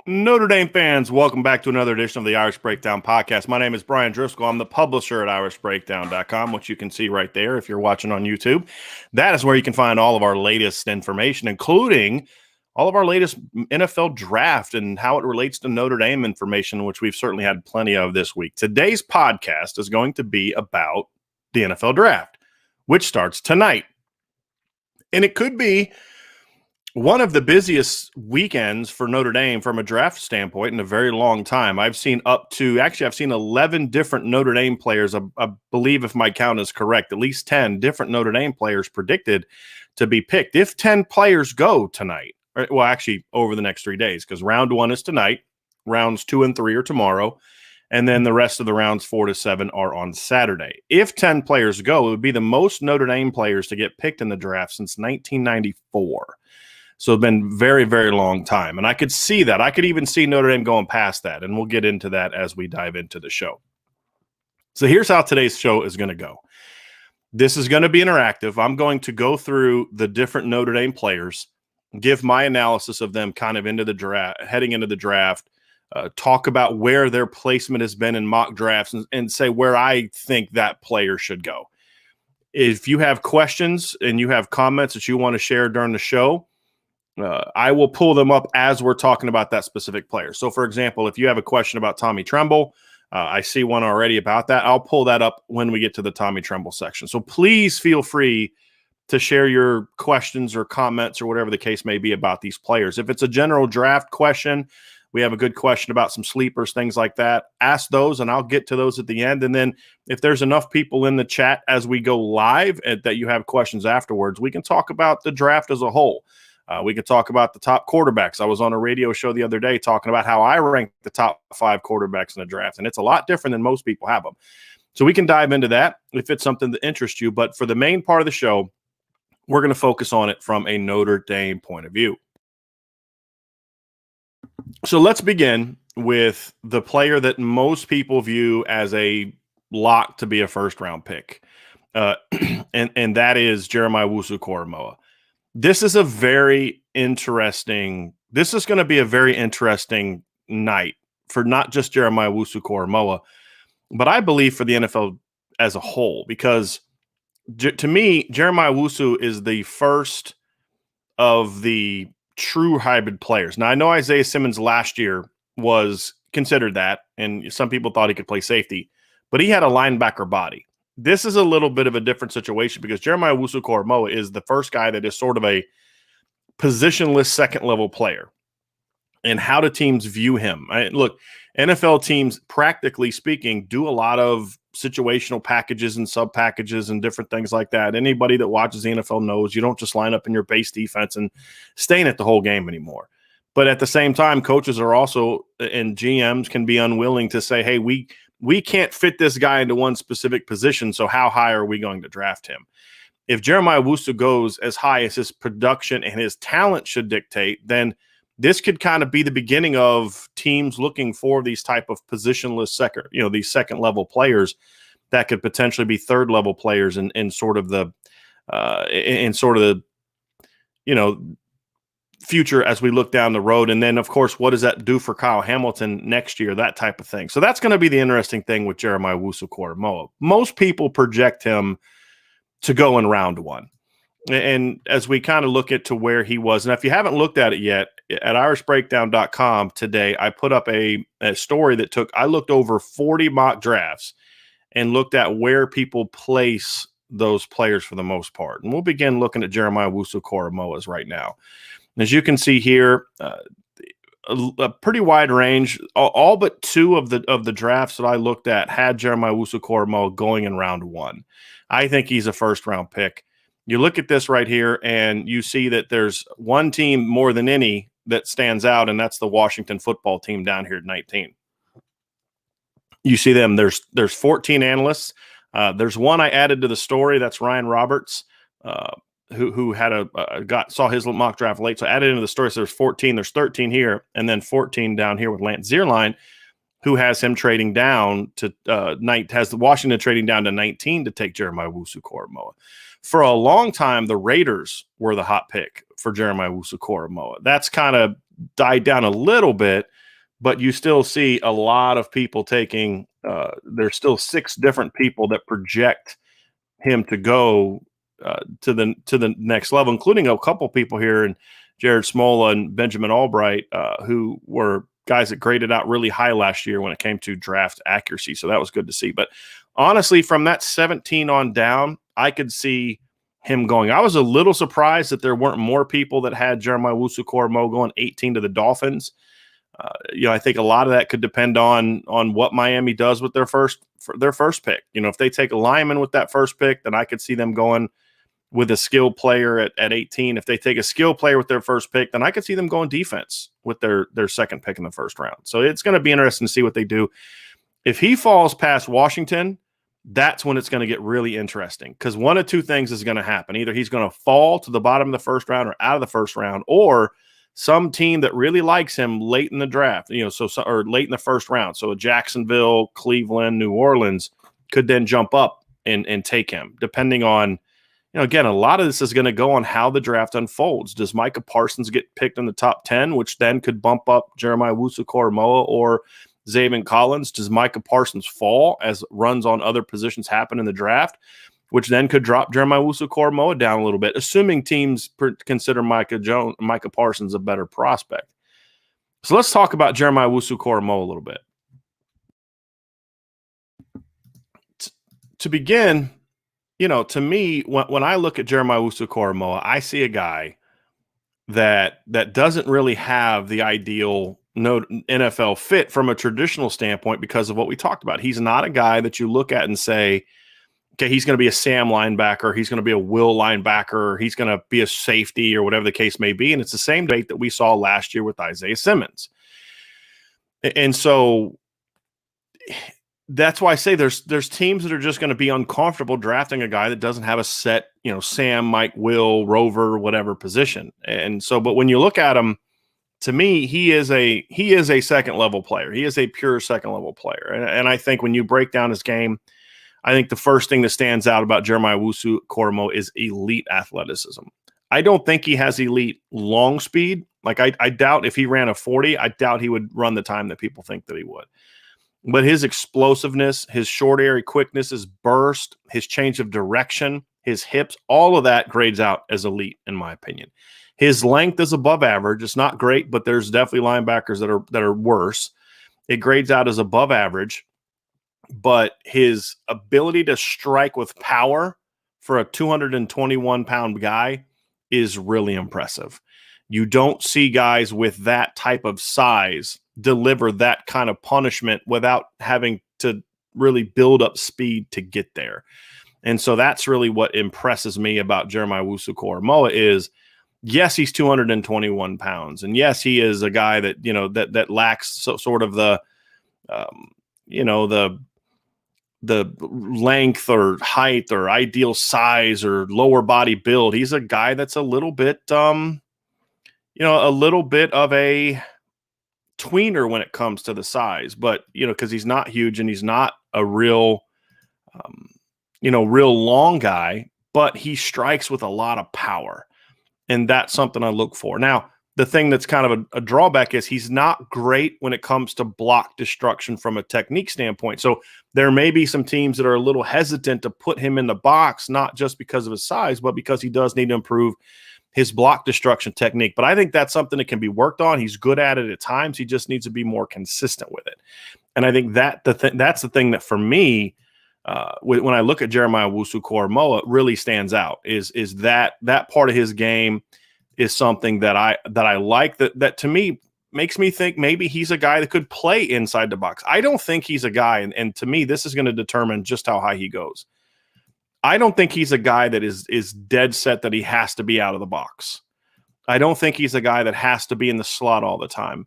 Notre Dame fans, welcome back to another edition of the Irish Breakdown podcast. My name is Brian Driscoll. I'm the publisher at irishbreakdown.com, which you can see right there if you're watching on YouTube. That is where you can find all of our latest information, including all of our latest NFL draft and how it relates to Notre Dame information, which we've certainly had plenty of this week. Today's podcast is going to be about the NFL draft, which starts tonight. And it could be one of the busiest weekends for Notre Dame from a draft standpoint in a very long time. I've seen 11 different Notre Dame players. I believe, if my count is correct, at least 10 different Notre Dame players predicted to be picked. If 10 players go tonight, well, actually over the next 3 days, because round 1 is tonight, rounds 2 and 3 are tomorrow, and then the rest of the rounds 4 to 7 are on Saturday. If 10 players go, it would be the most Notre Dame players to get picked in the draft since 1994. So it's been very, very long time. And I could see that. I could even see Notre Dame going past that. And we'll get into that as we dive into the show. So here's how today's show is going to go. This is going to be interactive. I'm going to go through the different Notre Dame players, give my analysis of them kind of into the draft, heading into the draft, talk about where their placement has been in mock drafts and say where I think that player should go. If you have questions and you have comments that you want to share during the show, I will pull them up as we're talking about that specific player. So, for example, if you have a question about Tommy Tremble, I see one already about that. I'll pull that up when we get to the Tommy Tremble section. So please feel free to share your questions or comments or whatever the case may be about these players. If it's a general draft question, we have a good question about some sleepers, things like that. Ask those, and I'll get to those at the end. And then if there's enough people in the chat as we go live that you have questions afterwards, we can talk about the draft as a whole. We could talk about the top quarterbacks. I was on a radio show the other day talking about how I rank the top 5 quarterbacks in the draft, and it's a lot different than most people have them. So we can dive into that if it's something that interests you. But for the main part of the show, we're going to focus on it from a Notre Dame point of view. So let's begin with the player that most people view as a lock to be a first-round pick, and that is Jeremiah Wuzukoromoa. This is going to be a very interesting night for not just Jeremiah Wuzukoromoa, but I believe for the NFL as a whole, because to me, Jeremiah Wusu is the first of the true hybrid players. Now, I know Isaiah Simmons last year was considered that, and some people thought he could play safety, but he had a linebacker body. This is a little bit of a different situation because Jeremiah Wuzukoromoa is the first guy that is sort of a positionless second-level player. And how do teams view him? Look, NFL teams, practically speaking, do a lot of situational packages and sub-packages and different things like that. Anybody that watches the NFL knows you don't just line up in your base defense and stay in it the whole game anymore. But at the same time, coaches are also, and GMs can be unwilling to say, hey, we can't fit this guy into one specific position, so how high are we going to draft him? If Jeremiah Wusu goes as high as his production and his talent should dictate, then this could kind of be the beginning of teams looking for these type of positionless these second-level players that could potentially be third-level players in sort of the future as we look down the road. And then, of course, what does that do for Kyle Hamilton next year, that type of thing. So that's going to be the interesting thing with Jeremiah Wuzukoromoa. Most people project him to go in round 1. And as we kind of look at to where he was, and if you haven't looked at it yet, at irishbreakdown.com today, I put up a story that I looked over 40 mock drafts and looked at where people place those players for the most part. And we'll begin looking at Jeremiah Wuzukoromoa's right now. As you can see here, a pretty wide range. All but 2 of the drafts that I looked at had Jeremiah Wuzukoromoa going in round 1. I think he's a first-round pick. You look at this right here, and you see that there's one team more than any that stands out, and that's the Washington football team down here at 19. You see them. There's 14 analysts. There's one I added to the story. That's Ryan Roberts. Who had saw his mock draft late, so added into the story. So there's 14, there's 13 here, and then 14 down here with Lance Zierlein, who has him trading down to has the Washington trading down to 19 to take Jeremiah Wuzukoromoa. For a long time, the Raiders were the hot pick for Jeremiah Wuzukoromoa. That's kind of died down a little bit, but you still see a lot of people taking there's still 6 different people that project him to go to the next level, including a couple people here, and Jared Smola and Benjamin Albright, who were guys that graded out really high last year when it came to draft accuracy. So that was good to see. But honestly, from that 17 on down, I could see him going. I was a little surprised that there weren't more people that had Jeremiah Wuzukoromoa going 18 to the Dolphins. I think a lot of that could depend on what Miami does with their first pick. If they take a lineman with that first pick, then I could see them going with a skill player at 18. If they take a skill player with their first pick, then I could see them going defense with their second pick in the first round. So it's going to be interesting to see what they do. If he falls past Washington, that's when it's going to get really interesting, because one of two things is going to happen. Either he's going to fall to the bottom of the first round or out of the first round, or some team that really likes him late in the draft, or late in the first round. So Jacksonville, Cleveland, New Orleans could then jump up and take him, depending on, again, a lot of this is going to go on how the draft unfolds. Does Micah Parsons get picked in the top 10, which then could bump up Jeremiah Wuzukoromoa or Zaven Collins? Does Micah Parsons fall as runs on other positions happen in the draft, which then could drop Jeremiah Wuzukoromoa down a little bit, assuming teams consider Micah Parsons a better prospect. So let's talk about Jeremiah Wuzukoromoa a little bit. To begin, to me, when I look at Jeremiah Wuzukoromoa, I see a guy that doesn't really have the ideal NFL fit from a traditional standpoint because of what we talked about. He's not a guy that you look at and say, okay, he's going to be a Sam linebacker, he's going to be a Will linebacker, he's going to be a safety or whatever the case may be. And it's the same debate that we saw last year with Isaiah Simmons. And so that's why I say there's teams that are just going to be uncomfortable drafting a guy that doesn't have a set, Sam, Mike, Will, Rover, whatever position. And so, but when you look at him, to me, he is a second level player. He is a pure second level player. And I think when you break down his game, I think the first thing that stands out about Jeremiah Wuzukoromoa is elite athleticism. I don't think he has elite long speed. Like I doubt if he ran a 40, I doubt he would run the time that people think that he would. But his explosiveness, his short area quickness, his burst, his change of direction, his hips, all of that grades out as elite, in my opinion. His length is above average. It's not great, but there's definitely linebackers that are worse. It grades out as above average. But his ability to strike with power for a 221-pound guy is really impressive. You don't see guys with that type of size deliver that kind of punishment without having to really build up speed to get there. And so that's really what impresses me about Jeremiah Wuzukoromoa is, yes, he's 221 pounds. And yes, he is a guy that, that lacks sort of the length or height or ideal size or lower body build. He's a guy that's a little bit, a little bit of a tweener when it comes to the size, but, because he's not huge and he's not a real, real long guy, but he strikes with a lot of power. And that's something I look for. Now, the thing that's kind of a drawback is he's not great when it comes to block destruction from a technique standpoint. So there may be some teams that are a little hesitant to put him in the box, not just because of his size, but because he does need to improve his block destruction technique. But I think that's something that can be worked on. He's good at it at times. He just needs to be more consistent with it. And I think that's the thing that for me, when I look at Jeremiah Wuzukoromoa, really stands out is that part of his game is something that I like, that to me makes me think maybe he's a guy that could play inside the box. I don't think he's a guy, and to me, this is going to determine just how high he goes. I don't think he's a guy that is dead set that he has to be out of the box. I don't think he's a guy that has to be in the slot all the time.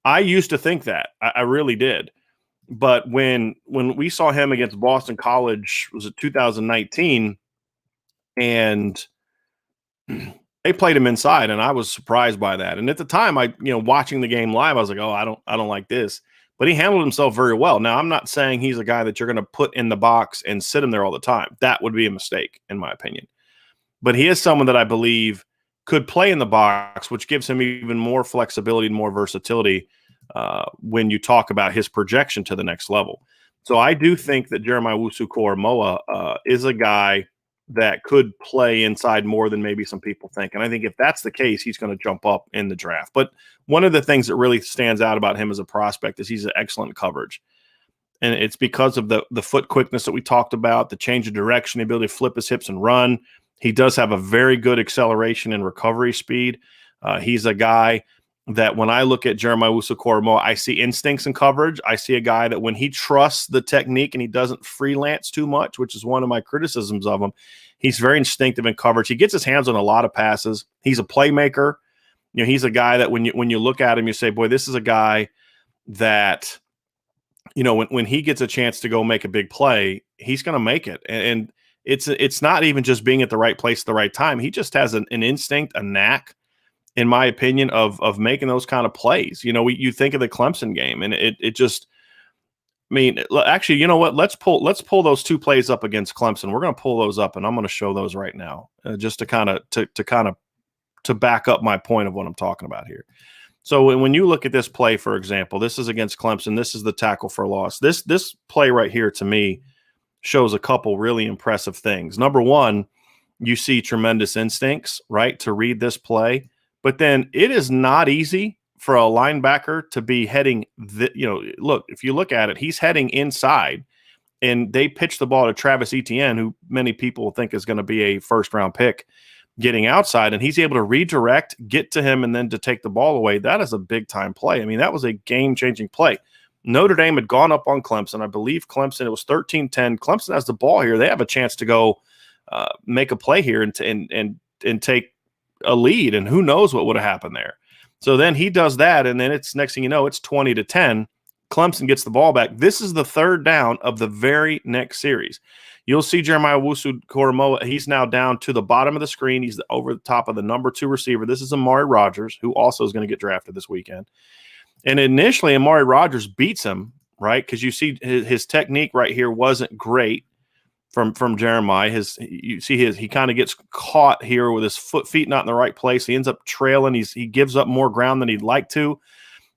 I used to think that. I really did. But when we saw him against Boston College, was it 2019, and they played him inside, and I was surprised by that. And at the time, watching the game live, I was like, oh, I don't like this. But he handled himself very well. Now, I'm not saying he's a guy that you're going to put in the box and sit him there all the time. That would be a mistake, in my opinion. But he is someone that I believe could play in the box, which gives him even more flexibility and more versatility when you talk about his projection to the next level. So I do think that Jeremiah Wuzukoromoa is a guy that could play inside more than maybe some people think. And I think if that's the case, he's going to jump up in the draft. But one of the things that really stands out about him as a prospect is he's an excellent coverage. And it's because of the foot quickness that we talked about, the change of direction, the ability to flip his hips and run. He does have a very good acceleration and recovery speed. He's a guy that when I look at Jeremiah Wuzukoromoa, I see instincts in coverage. I see a guy that when he trusts the technique and he doesn't freelance too much, which is one of my criticisms of him, he's very instinctive in coverage. He gets his hands on a lot of passes. He's a playmaker. You know, he's a guy that when you look at him, you say, boy, this is a guy that, you know, when he gets a chance to go make a big play, he's going to make it. And it's not even just being at the right place at the right time. He just has an instinct, a knack, in my opinion, of making those kind of plays. You know, you think of the Clemson game, and it just, I mean, actually, you know what? Let's pull those two plays up against Clemson. We're going to pull those up, and I'm going to show those right now, just to back up my point of what I'm talking about here. So when you look at this play, for example, this is against Clemson. This is the tackle for loss. This play right here to me shows a couple really impressive things. Number one, you see tremendous instincts, right, to read this play. But then it is not easy for a linebacker to be heading, look, if you look at it, he's heading inside, and they pitch the ball to Travis Etienne, who many people think is going to be a first-round pick, getting outside, and he's able to redirect, get to him, and then to take the ball away. That is a big-time play. I mean, that was a game-changing play. Notre Dame had gone up on Clemson. I believe Clemson, it was 13-10. Clemson has the ball here. They have a chance to go make a play here and take a lead, and who knows what would have happened there. So then he does that, and then it's next thing you know, it's 20-10. Clemson gets the ball back. This is the third down of the very next series. You'll see Jeremiah Wuzukoromoa. He's now down to the bottom of the screen. He's over the top of the number 2 receiver. This is Amari Rogers, who also is going to get drafted this weekend. And initially, Amari Rogers beats him, right? Because you see his technique right here wasn't great from Jeremiah. He kind of gets caught here with his feet not in the right place. He ends up trailing. He gives up more ground than he'd like to.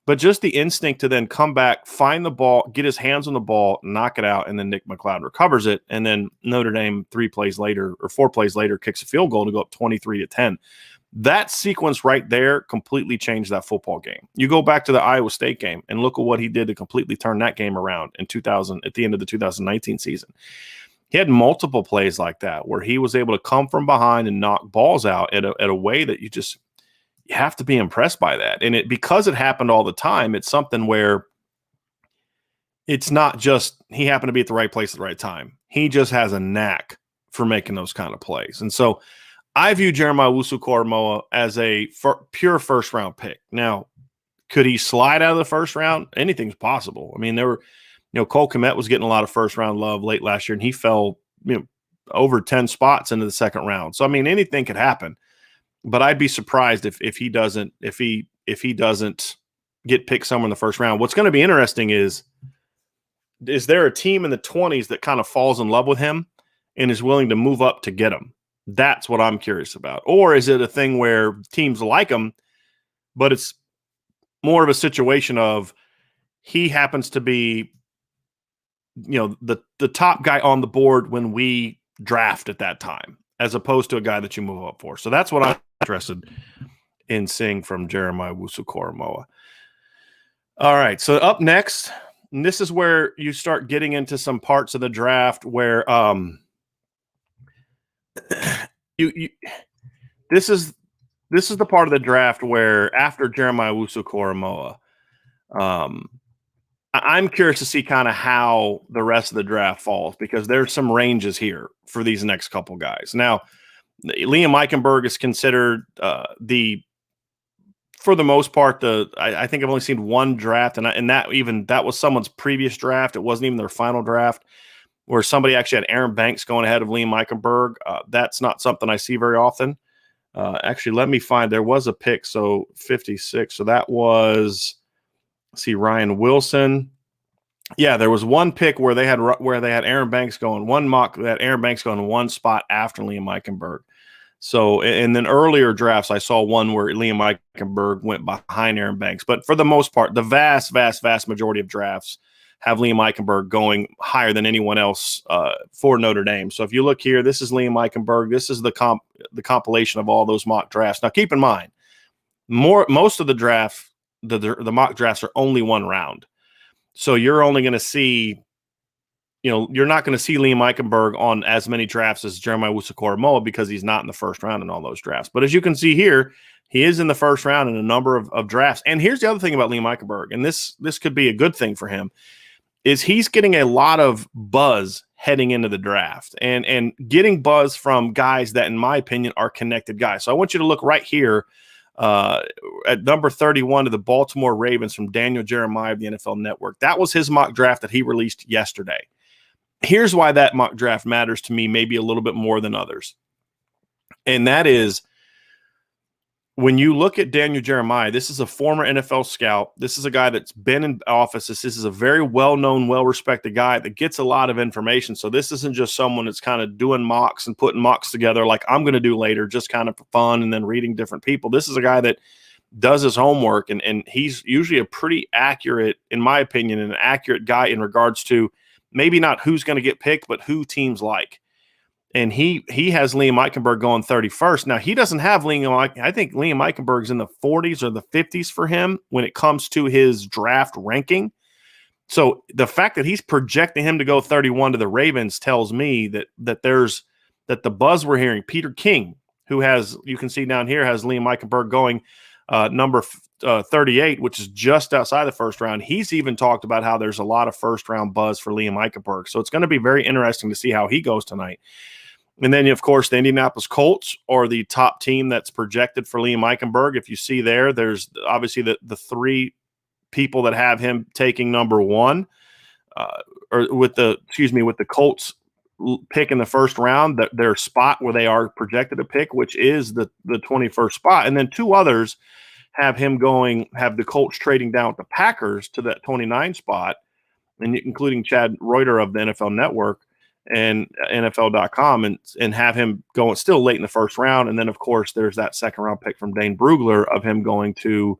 But just the instinct to then come back, find the ball, get his hands on the ball, knock it out, and then Nick Mccloud recovers it. And then Notre Dame 4 plays later kicks a field goal to go up 23-10. That sequence right there completely changed that football game. You go back to the Iowa State game and look at what he did to completely turn that game around at the end of the 2019 season. He had multiple plays like that where he was able to come from behind and knock balls out at a way that you have to be impressed by that. And because it happened all the time, it's something where it's not just he happened to be at the right place at the right time. He just has a knack for making those kind of plays. And so I view Jeremiah Wuzukoromoa as a pure first-round pick. Now, could he slide out of the first round? Anything's possible. I mean, Cole Kmet was getting a lot of first-round love late last year, and he fell over 10 spots into the second round. So, I mean, anything could happen. But I'd be surprised if he doesn't get picked somewhere in the first round. What's going to be interesting is there a team in the 20s that kind of falls in love with him and is willing to move up to get him? That's what I'm curious about. Or is it a thing where teams like him, but it's more of a situation of he happens to be, the top guy on the board when we draft at that time, as opposed to a guy that you move up for. So that's what I'm interested in seeing from Jeremiah Wuzukoromoa. All right, so up next, and this is where you start getting into some parts of the draft where this is the part of the draft where after Jeremiah Wuzukoromoa, I'm curious to see kind of how the rest of the draft falls, because there's some ranges here for these next couple guys. Now, Liam Eichenberg is considered for the most part, I think I've only seen one draft, and that was someone's previous draft. It wasn't even their final draft, where somebody actually had Aaron Banks going ahead of Liam Eichenberg. That's not something I see very often. Actually, let me find. There was a pick, so 56. So that was, Ryan Wilson. Yeah, there was one pick where they had Aaron Banks going, one mock that Aaron Banks going one spot after Liam Eichenberg. So, and then earlier drafts, I saw one where Liam Eichenberg went behind Aaron Banks. But for the most part, the vast, vast, vast majority of drafts have Liam Eichenberg going higher than anyone else for Notre Dame. So if you look here, this is Liam Eichenberg. This is the compilation of all those mock drafts. Now, keep in mind, most of the draft, the mock drafts are only one round. So you're only going to see, you're not going to see Liam Eichenberg on as many drafts as Jeremiah Wuzukoromoa because he's not in the first round in all those drafts. But as you can see here, he is in the first round in a number of drafts. And here's the other thing about Liam Eichenberg, and this could be a good thing for him, is he's getting a lot of buzz heading into the draft and getting buzz from guys that, in my opinion, are connected guys. So I want you to look right here at number 31 to the Baltimore Ravens from Daniel Jeremiah of the NFL Network. That was his mock draft that he released yesterday. Here's why that mock draft matters to me maybe a little bit more than others. And that is, when you look at Daniel Jeremiah, this is a former NFL scout. This is a guy that's been in office. This is a very well-known, well-respected guy that gets a lot of information. So this isn't just someone that's kind of doing mocks and putting mocks together like I'm going to do later, just kind of for fun and then reading different people. This is a guy that does his homework, and he's usually a pretty accurate, in my opinion, an accurate guy in regards to maybe not who's going to get picked, but who teams like. And he has Liam Eichenberg going 31st. Now, he doesn't have I think Liam Eichenberg's in the 40s or the 50s for him when it comes to his draft ranking. So the fact that he's projecting him to go 31 to the Ravens tells me that the buzz we're hearing, Peter King, who has, you can see down here, has Liam Eichenberg going number 38, which is just outside the first round. He's even talked about how there's a lot of first-round buzz for Liam Eichenberg. So it's going to be very interesting to see how he goes tonight. And then, of course, the Indianapolis Colts are the top team that's projected for Liam Eichenberg. If you see there's obviously the three people that have him taking number one, or with the Colts pick in the first round, their spot where they are projected to pick, which is the 21st spot. And then two others have the Colts trading down with the Packers to that 29 spot, and including Chad Reuter of the NFL Network and NFL.com, and have him going still late in the first round. And then, of course, there's that second round pick from Dane Brugler of him going to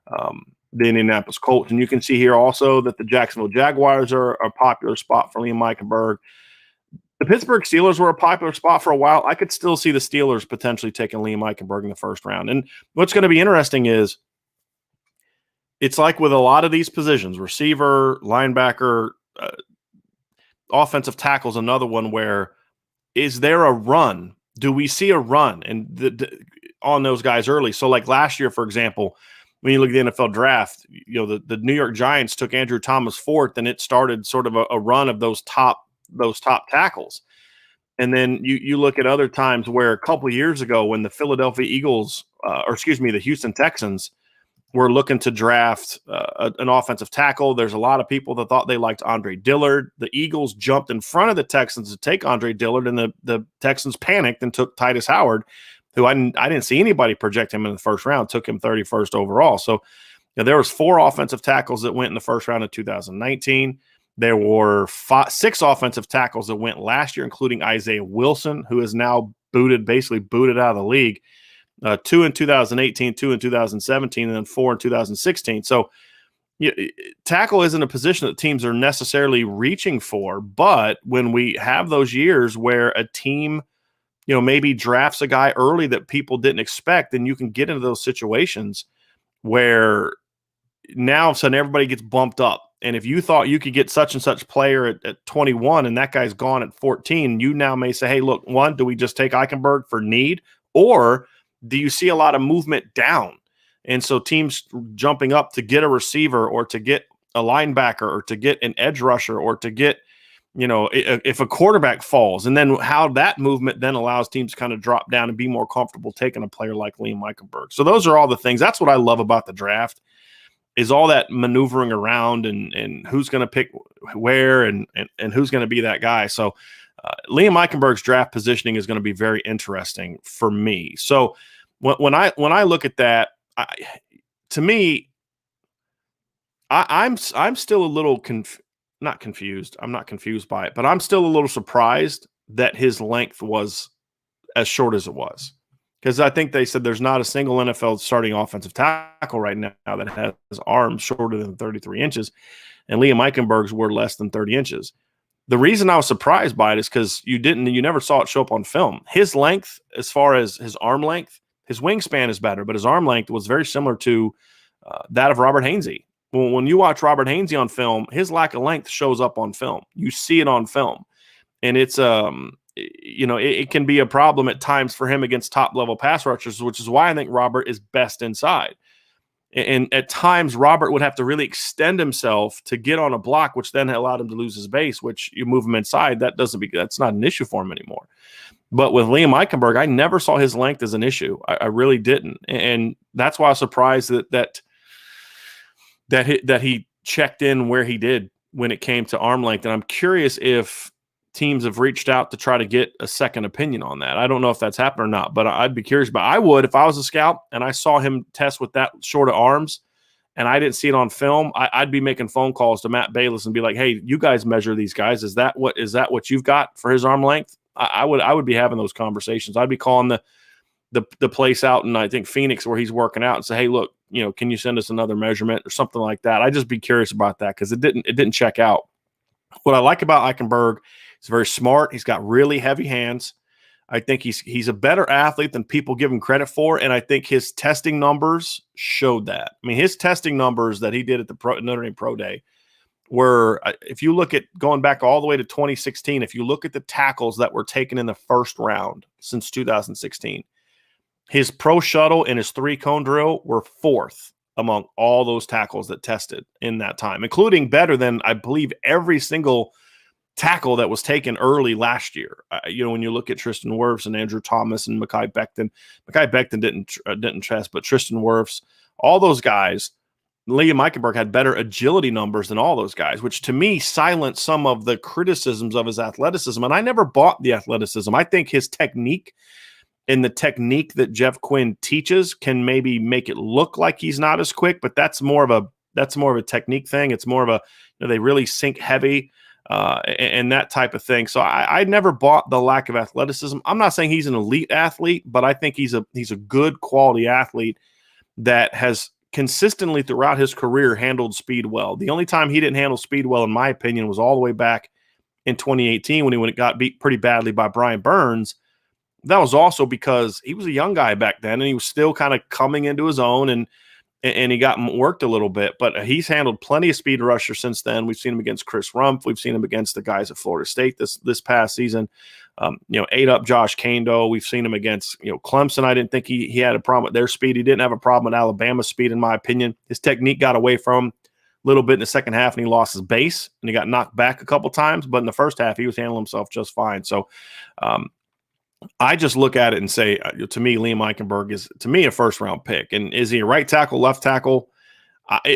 the Indianapolis Colts. And you can see here also that the Jacksonville Jaguars are a popular spot for Liam Eichenberg. The Pittsburgh Steelers were a popular spot for a while. I could still see the Steelers potentially taking Liam Eichenberg in the first round. And what's going to be interesting is, it's like with a lot of these positions, receiver, linebacker, offensive tackle is another one where, is there a run? Do we see a run on those guys early? So like last year, for example, when you look at the NFL draft, the New York Giants took Andrew Thomas fourth, and it started sort of a run of those top tackles. And then you look at other times where a couple of years ago when the Philadelphia Eagles, the Houston Texans were looking to draft an offensive tackle, there's a lot of people that thought they liked Andre Dillard. The Eagles jumped in front of the Texans to take Andre Dillard, and the Texans panicked and took Titus Howard, who I didn't see anybody project him in the first round, took him 31st overall. So there was 4 offensive tackles that went in the first round of 2019. There were 6 offensive tackles that went last year, including Isaiah Wilson, who is now basically booted out of the league. 2 in 2018, 2 in 2017, and then 4 in 2016. So tackle isn't a position that teams are necessarily reaching for, but when we have those years where a team, maybe drafts a guy early that people didn't expect, then you can get into those situations where now all of a sudden everybody gets bumped up. And if you thought you could get such and such player at 21 and that guy's gone at 14, you now may say, hey, look, do we just take Eichenberg for need? Or do you see a lot of movement down? And so teams jumping up to get a receiver or to get a linebacker or to get an edge rusher or to get, if a quarterback falls, and then how that movement then allows teams to kind of drop down and be more comfortable taking a player like Liam Eichenberg. So those are all the things. That's what I love about the draft, is all that maneuvering around and who's going to pick where and who's going to be that guy. So Liam Eichenberg's draft positioning is going to be very interesting for me. So when I look at that, I'm still a little not confused. I'm not confused by it, but I'm still a little surprised that his length was as short as it was. Because I think they said there's not a single NFL starting offensive tackle right now that has arms shorter than 33 inches, and Liam Eichenberg's were less than 30 inches. The reason I was surprised by it is because you never saw it show up on film. His length, as far as his arm length, his wingspan is better, but his arm length was very similar to that of Robert Haynes. When you watch Robert Haynes on film, his lack of length shows up on film. You see it on film, and it's it can be a problem at times for him against top-level pass rushers, which is why I think Robert is best inside. And at times, Robert would have to really extend himself to get on a block, which then allowed him to lose his base, which you move him inside. That's not an issue for him anymore. But with Liam Eichenberg, I never saw his length as an issue. I really didn't. And that's why I was surprised that he checked in where he did when it came to arm length. And I'm curious if teams have reached out to try to get a second opinion on that. I don't know if that's happened or not, but I'd be curious. But I would, if I was a scout and I saw him test with that short of arms and I didn't see it on film, I'd be making phone calls to Matt Bayless and be like, hey, you guys measure these guys. Is that what you've got for his arm length? I would be having those conversations. I'd be calling the place out in, I think, Phoenix, where he's working out, and say, hey, look, can you send us another measurement or something like that? I'd just be curious about that because it didn't check out. What I like about Eichenberg, he's very smart. He's got really heavy hands. I think he's a better athlete than people give him credit for, and I think his testing numbers showed that. I mean, his testing numbers that he did at the Notre Dame Pro Day were, if you look at going back all the way to 2016, if you look at the tackles that were taken in the first round since 2016, his pro shuttle and his 3-cone drill were fourth among all those tackles that tested in that time, including better than, I believe, every single tackle that was taken early last year. When you look at Tristan Wirfs and Andrew Thomas and Mekhi Becton didn't test, but Tristan Wirfs, all those guys, Liam Eichenberg had better agility numbers than all those guys, which to me silenced some of the criticisms of his athleticism. And I never bought the athleticism. I think his technique and the technique that Jeff Quinn teaches can maybe make it look like he's not as quick, but that's more of a technique thing. It's more of a, they really sink heavy and that type of thing. So I never bought the lack of athleticism. I'm not saying he's an elite athlete, but I think he's a good quality athlete that has consistently throughout his career handled speed well. The only time he didn't handle speed well, in my opinion, was all the way back in 2018 when he got beat pretty badly by Brian Burns. That was also because he was a young guy back then, and he was still kind of coming into his own, and he got worked a little bit. But he's handled plenty of speed rushers since then. We've seen him against Chris Rumpf. We've seen him against the guys at Florida State this past season. Ate up Josh Kando. We've seen him against Clemson. I didn't think he had a problem with their speed. He didn't have a problem with Alabama's speed, in my opinion. His technique got away from him a little bit in the second half, and he lost his base, and he got knocked back a couple times. But in the first half, he was handling himself just fine. So, I just look at it and say, to me, Liam Eichenberg is, to me, a first-round pick. And is he a right tackle, left tackle?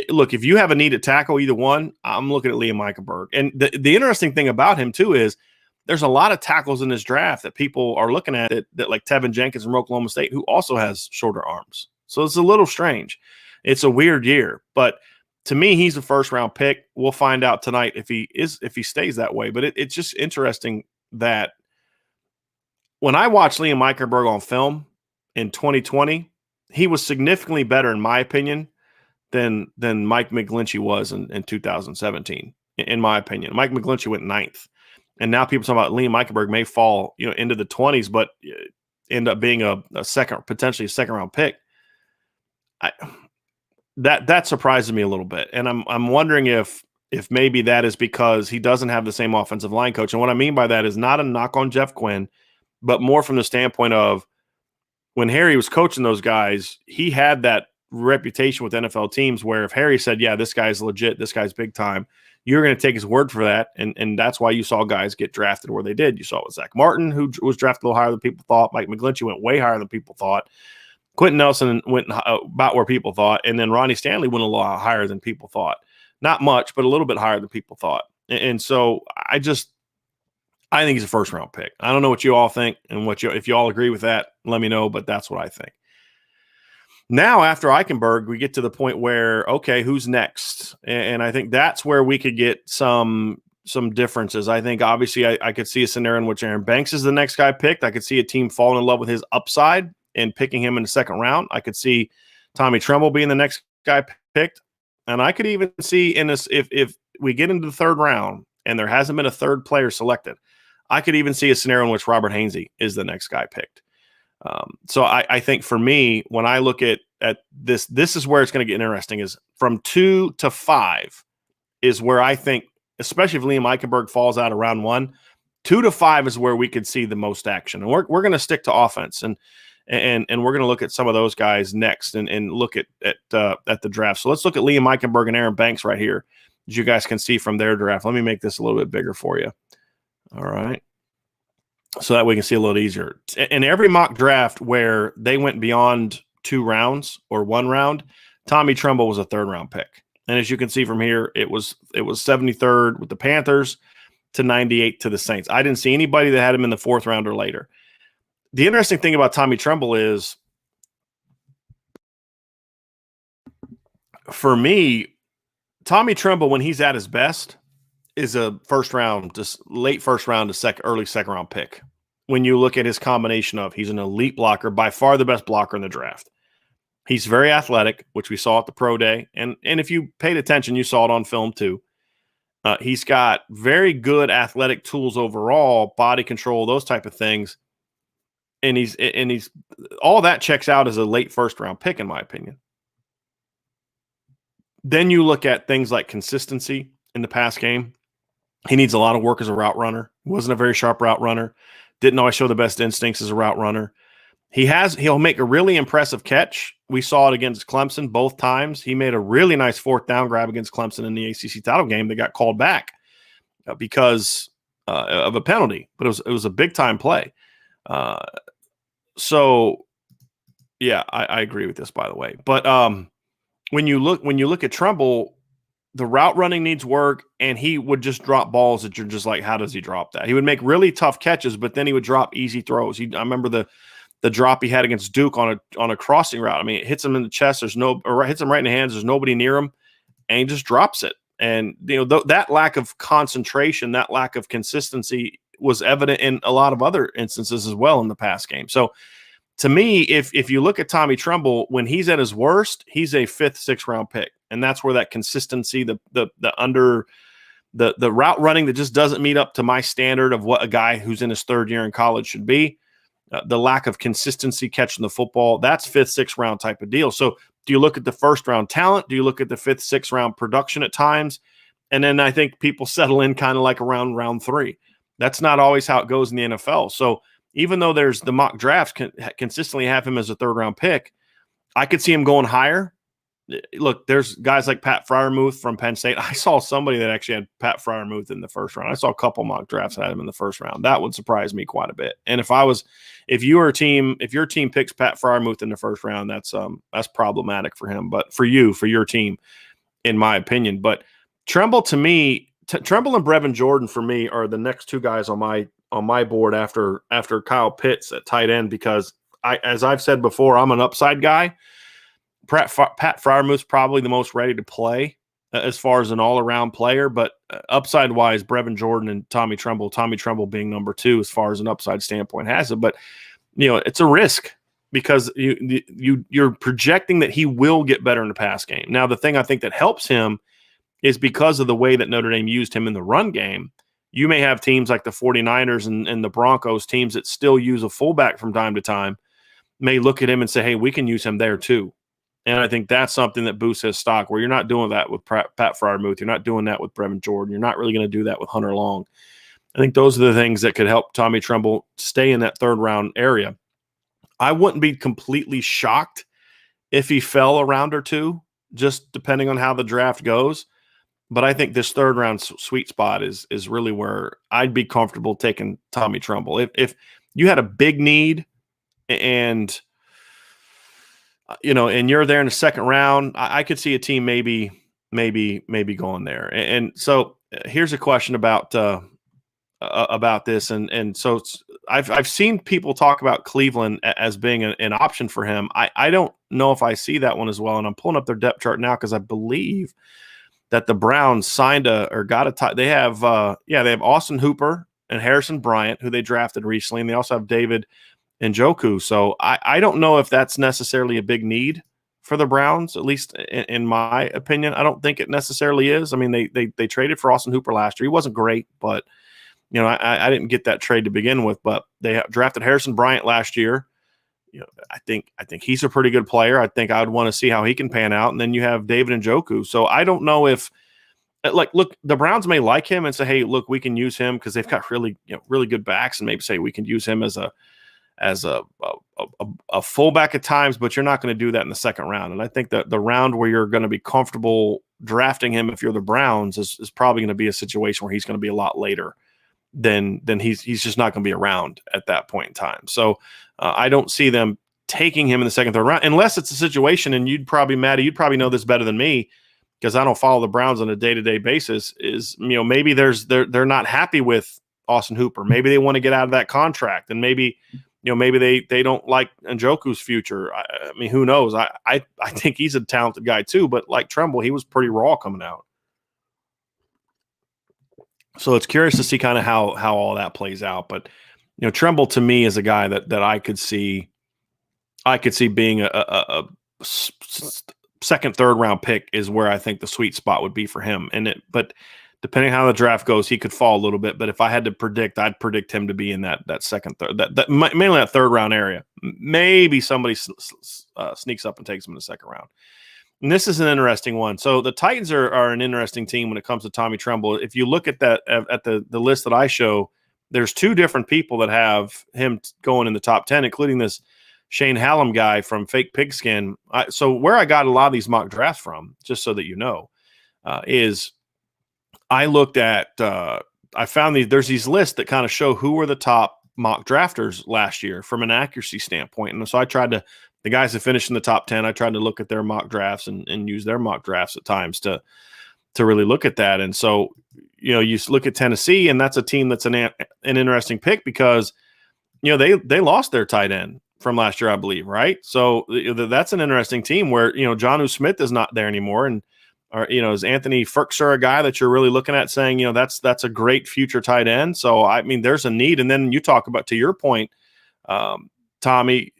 Look, if you have a need at tackle, either one, I'm looking at Liam Eichenberg. And the interesting thing about him, too, is there's a lot of tackles in this draft that people are looking at that like Tevin Jenkins from Oklahoma State, who also has shorter arms. So it's a little strange. It's a weird year. But to me, he's a first-round pick. We'll find out tonight if he stays that way. But it's just interesting that when I watched Liam Eichenberg on film in 2020, he was significantly better, in my opinion, than Mike McGlinchey was in 2017, in my opinion. Mike McGlinchey went 9th. And now people talking about Liam Eichenberg may fall into the 20s, but end up being potentially a second-round pick. That surprises me a little bit. And I'm wondering if maybe that is because he doesn't have the same offensive line coach. And what I mean by that is not a knock on Jeff Quinn, but more from the standpoint of when Harry was coaching those guys, he had that reputation with NFL teams where if Harry said, yeah, this guy's legit, this guy's big time, you're going to take his word for that. And that's why you saw guys get drafted where they did. You saw it with Zach Martin, who was drafted a little higher than people thought. Mike McGlinchey went way higher than people thought. Quentin Nelson went about where people thought. And then Ronnie Stanley went a lot higher than people thought. Not much, but a little bit higher than people thought. And so I think he's a first-round pick. I don't know what you all think, and if you all agree with that, let me know, but that's what I think. Now, after Eichenberg, we get to the point where, okay, who's next? And I think that's where we could get some differences. I think, obviously, I could see a scenario in which Aaron Banks is the next guy picked. I could see a team falling in love with his upside in picking him in the second round. I could see Tommy Tremble being the next guy picked. And I could even see in this, if we get into the third round and there hasn't been a third player selected, I could even see a scenario in which Robert Haynes is the next guy picked. So I think for me, when I look at this is where it's going to get interesting, is from 2 to 5 is where I think, especially if Liam Eichenberg falls out of round 1, 2 to 5 is where we could see the most action. And we're going to stick to offense, and we're going to look at some of those guys next and look at the draft. So let's look at Liam Eichenberg and Aaron Banks right here, as you guys can see from their draft. Let me make this a little bit bigger for you. All right. So that we can see a little easier. In every mock draft where they went beyond 2 rounds or 1 round, Tommy Tremble was a 3rd round pick. And as you can see from here, it was 73rd with the Panthers to 98 to the Saints. I didn't see anybody that had him in the 4th round or later. The interesting thing about Tommy Tremble is, for me, Tommy Tremble, when he's at his best, is a first round, just late first round to early second round pick. When you look at his combination of, he's an elite blocker, by far the best blocker in the draft. He's very athletic, which we saw at the pro day. And if you paid attention, you saw it on film too. He's got very good athletic tools overall, body control, those type of things. And he's all that checks out as a late first round pick, in my opinion. Then you look at things like consistency in the pass game. He needs a lot of work as a route runner. He wasn't a very sharp route runner. Didn't always show the best instincts as a route runner. He'll make a really impressive catch. We saw it against Clemson both times. He made a really nice 4th down grab against Clemson in the ACC title game that got called back because of a penalty, but it was a big time play. So yeah, I agree with this, by the way. But when you look at Tremble, the route running needs work, and he would just drop balls that you're just like, how does he drop that? He would make really tough catches, but then he would drop easy throws. I remember the drop he had against Duke on a crossing route. I mean, it hits him in the chest. Hits him right in the hands. There's nobody near him, and he just drops it. And that lack of concentration, that lack of consistency was evident in a lot of other instances as well in the pass game. So to me, if you look at Tommy Tremble, when he's at his worst, he's a 5th, 6th round pick. And that's where that consistency, the route running that just doesn't meet up to my standard of what a guy who's in his 3rd year in college should be, the lack of consistency catching the football, that's 5th, 6th round type of deal. So do you look at the 1st round talent? Do you look at the 5th, 6th round production at times? And then I think people settle in kind of like around round 3. That's not always how it goes in the NFL. So even though there's the mock drafts consistently have him as a 3rd round pick, I could see him going higher. Look, there's guys like Pat Freiermuth from Penn State. I saw somebody that actually had Pat Freiermuth in the 1st round. I saw a couple mock drafts that had him in the 1st round. That would surprise me quite a bit. And if your team picks Pat Freiermuth in the 1st round, that's problematic for him. But for your team, in my opinion. But Tremble, to me, Tremble and Brevin Jordan for me are the next 2 guys on my board after Kyle Pitts at tight end, because as I've said before, I'm an upside guy. Pat Freiermuth's probably the most ready to play as far as an all-around player, but upside-wise, Brevin Jordan and Tommy Tremble being number 2 as far as an upside standpoint has it. But, it's a risk because you're projecting that he will get better in the pass game. Now, the thing I think that helps him is because of the way that Notre Dame used him in the run game. You may have teams like the 49ers and the Broncos, teams that still use a fullback from time to time, may look at him and say, hey, we can use him there too. And I think that's something that boosts his stock, where you're not doing that with Pat Freiermuth. You're not doing that with Brevin Jordan. You're not really going to do that with Hunter Long. I think those are the things that could help Tommy Tremble stay in that 3rd round area. I wouldn't be completely shocked if he fell a round or 2, just depending on how the draft goes. But I think this 3rd round sweet spot is really where I'd be comfortable taking Tommy Tremble. If you had a big need and you're there in the 2nd round, I could see a team maybe going there. And so here's a question about this. And so I've seen people talk about Cleveland as being an option for him. I don't know if I see that one as well. And I'm pulling up their depth chart now because I believe that the Browns signed they have Austin Hooper and Harrison Bryant, who they drafted recently. And they also have David Njoku. So I don't know if that's necessarily a big need for the Browns, at least in my opinion. I don't think it necessarily is. I mean, they traded for Austin Hooper last year. He wasn't great, but I didn't get that trade to begin with. But they drafted Harrison Bryant last year. I think he's a pretty good player. I think I would want to see how he can pan out. And then you have David Njoku. So I don't know if, look, the Browns may like him and say, hey, look, we can use him because they've got really good backs, and maybe say we can use him as a fullback at times, but you're not going to do that in the second round. And I think that the round where you're going to be comfortable drafting him, if you're the Browns, is probably going to be a situation where he's going to be a lot later than he's just not going to be around at that point in time. So I don't see them taking him in the second, third round, unless it's a situation, and Maddie, you'd probably know this better than me, because I don't follow the Browns on a day-to-day basis, is, maybe they're not happy with Austin Hooper. Maybe they want to get out of that contract, and maybe they don't like Njoku's future. I mean, who knows? I think he's a talented guy too, but like Tremble, he was pretty raw coming out. So it's curious to see kind of how all that plays out. But Tremble to me is a guy that I could see being a second, third round pick is where I think the sweet spot would be for him. But depending on how the draft goes, he could fall a little bit. But if I had to predict, I'd predict him to be in that second, third, that mainly that third round area. Maybe somebody sneaks up and takes him in the second round. And this is an interesting one. So the Titans are an interesting team when it comes to Tommy Tremble. If you look at that at the list that I show, there's two different people that have him going in the top 10, including this Shane Hallam guy from Fake Pigskin. So where I got a lot of these mock drafts from, just so that you know, is I looked at I found there's these lists that kind of show who were the top mock drafters last year from an accuracy standpoint. And so I tried to, the guys that finished in the top 10, I tried to look at their mock drafts and use their mock drafts at times to really look at that. And so, you look at Tennessee, and that's a team that's an interesting pick because, they lost their tight end from last year, I believe, right? So that's an interesting team where, Jonnu Smith is not there anymore. And, is Anthony Ferkser a guy that you're really looking at saying, that's a great future tight end? So, I mean, there's a need. And then you talk about, to your point, Tommy,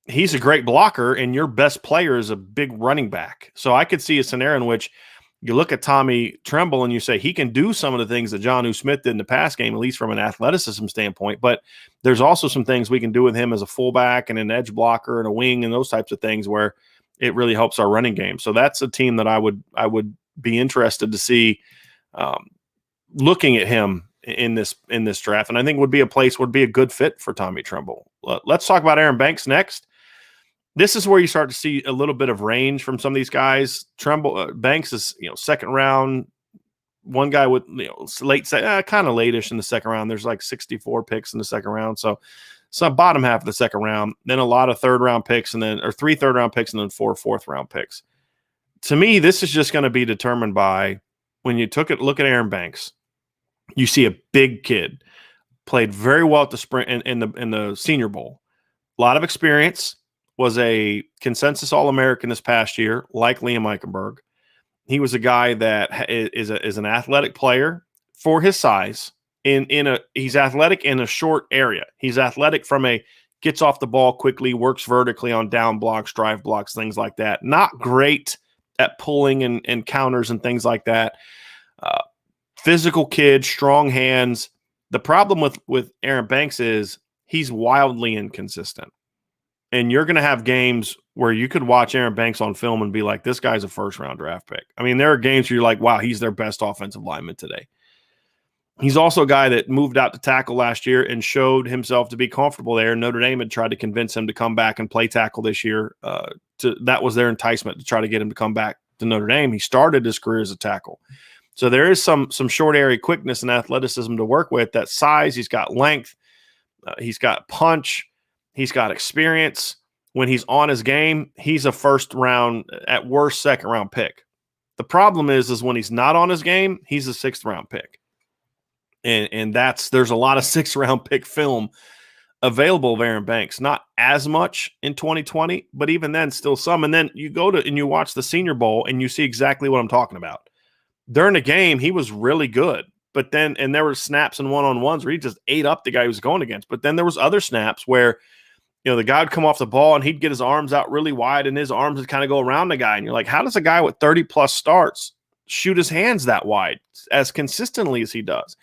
he's a great blocker, and your best player is a big running back. So I could see a scenario in which you look at Tommy Tremble and you say he can do some of the things that Jonnu Smith did in the pass game, at least from an athleticism standpoint. But there's also some things we can do with him as a fullback and an edge blocker and a wing and those types of things where it really helps our running game. So that's a team that I would be interested to see looking at him in this draft. And I think would be a good fit for Tommy Tremble. Let's talk about Aaron Banks next. This is where you start to see a little bit of range from some of these guys. Banks is, second round. One guy with, late, kind of late-ish in the second round. There's like 64 picks in the second round. So bottom half of the second round. Then a lot of third-round picks, or 3 third-round picks, and then 4 fourth-round picks. To me, this is just going to be determined by when you look at Aaron Banks. You see a big kid, played very well at the sprint in the Senior Bowl. A lot of experience. Was a consensus All-American this past year, like Liam Eichenberg. He was a guy that is an athletic player for his size. He's athletic in a short area. He's athletic from gets off the ball quickly, works vertically on down blocks, drive blocks, things like that. Not great at pulling and counters and things like that. Physical kid, strong hands. The problem with Aaron Banks is he's wildly inconsistent. And you're going to have games where you could watch Aaron Banks on film and be like, this guy's a first-round draft pick. I mean, there are games where you're like, wow, he's their best offensive lineman today. He's also a guy that moved out to tackle last year and showed himself to be comfortable there. Notre Dame had tried to convince him to come back and play tackle this year. That was their enticement to try to get him to come back to Notre Dame. He started his career as a tackle. So there is some short area quickness and athleticism to work with. That size, he's got length, he's got punch. He's got experience. When he's on his game, he's a first round, at worst, second round pick. The problem is when he's not on his game, he's a 6th round pick. And there's a lot of 6th round pick film available of Aaron Banks. Not as much in 2020, but even then, still some. And then you go and you watch the Senior Bowl and you see exactly what I'm talking about. During the game, he was really good. But then, and there were snaps and one-on-ones where he just ate up the guy he was going against. But then there was other snaps where the guy would come off the ball and he'd get his arms out really wide and his arms would kind of go around the guy. And you're like, how does a guy with 30-plus starts shoot his hands that wide as consistently as he does?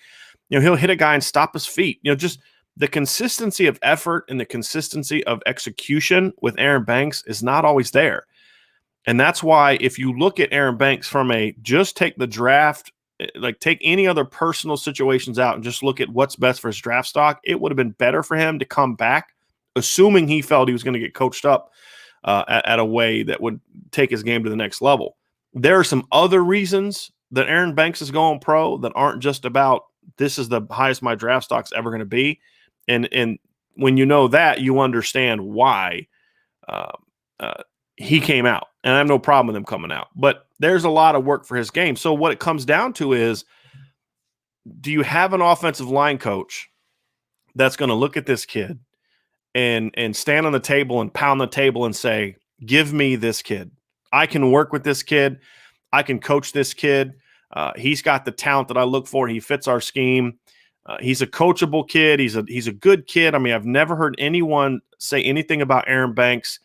He'll hit a guy and stop his feet. Just the consistency of effort and the consistency of execution with Aaron Banks is not always there. And that's why if you look at Aaron Banks from just take the draft, like take any other personal situations out and just look at what's best for his draft stock, it would have been better for him to come back, assuming he felt he was going to get coached up at a way that would take his game to the next level. There are some other reasons that Aaron Banks is going pro that aren't just about this is the highest my draft stock's ever going to be. And when you know that, you understand why he came out. And I have no problem with him coming out. But there's a lot of work for his game. So what it comes down to is, do you have an offensive line coach that's going to look at this kid and stand on the table and pound the table and say, give me this kid. I can work with this kid. I can coach this kid. He's got the talent that I look for. He fits our scheme. He's a coachable kid. He's a good kid. I mean, I've never heard anyone say anything about Aaron Banks.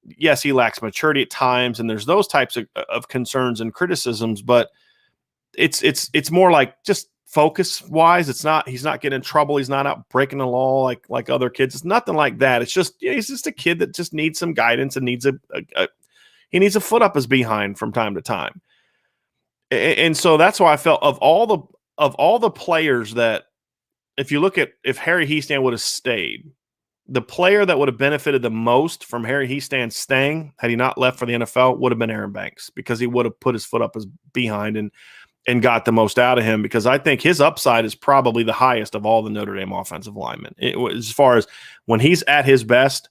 Yes, he lacks maturity at times, and there's those types of concerns and criticisms, but it's more like just focus-wise. He's not getting in trouble. He's not out breaking the law like other kids. It's nothing like that. It's just he's just a kid that just needs some guidance and needs he needs a foot up his behind from time to time. And so that's why I felt of all the players that, if you look at if Harry Hiestand would have stayed, the player that would have benefited the most from Harry Hiestand staying, had he not left for the NFL, would have been Aaron Banks, because he would have put his foot up his behind and got the most out of him, because I think his upside is probably the highest of all the Notre Dame offensive linemen. As far as when he's at his best,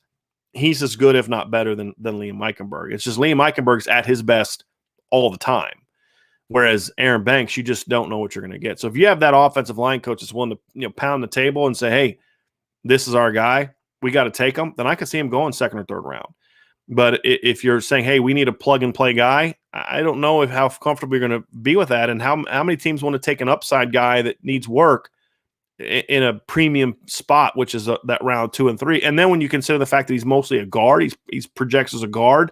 he's as good, if not better, than Liam Eichenberg. It's just Liam Eichenberg's at his best all the time. Whereas Aaron Banks, you just don't know what you're going to get. So if you have that offensive line coach that's willing to pound the table and say, hey, this is our guy, we got to take him, then I could see him going second or third round. But if you're saying, hey, we need a plug-and-play guy, I don't know how comfortable you're going to be with that, and how many teams want to take an upside guy that needs work in a premium spot, which is that round 2 and 3. And then when you consider the fact that he's mostly a guard, he's projects as a guard,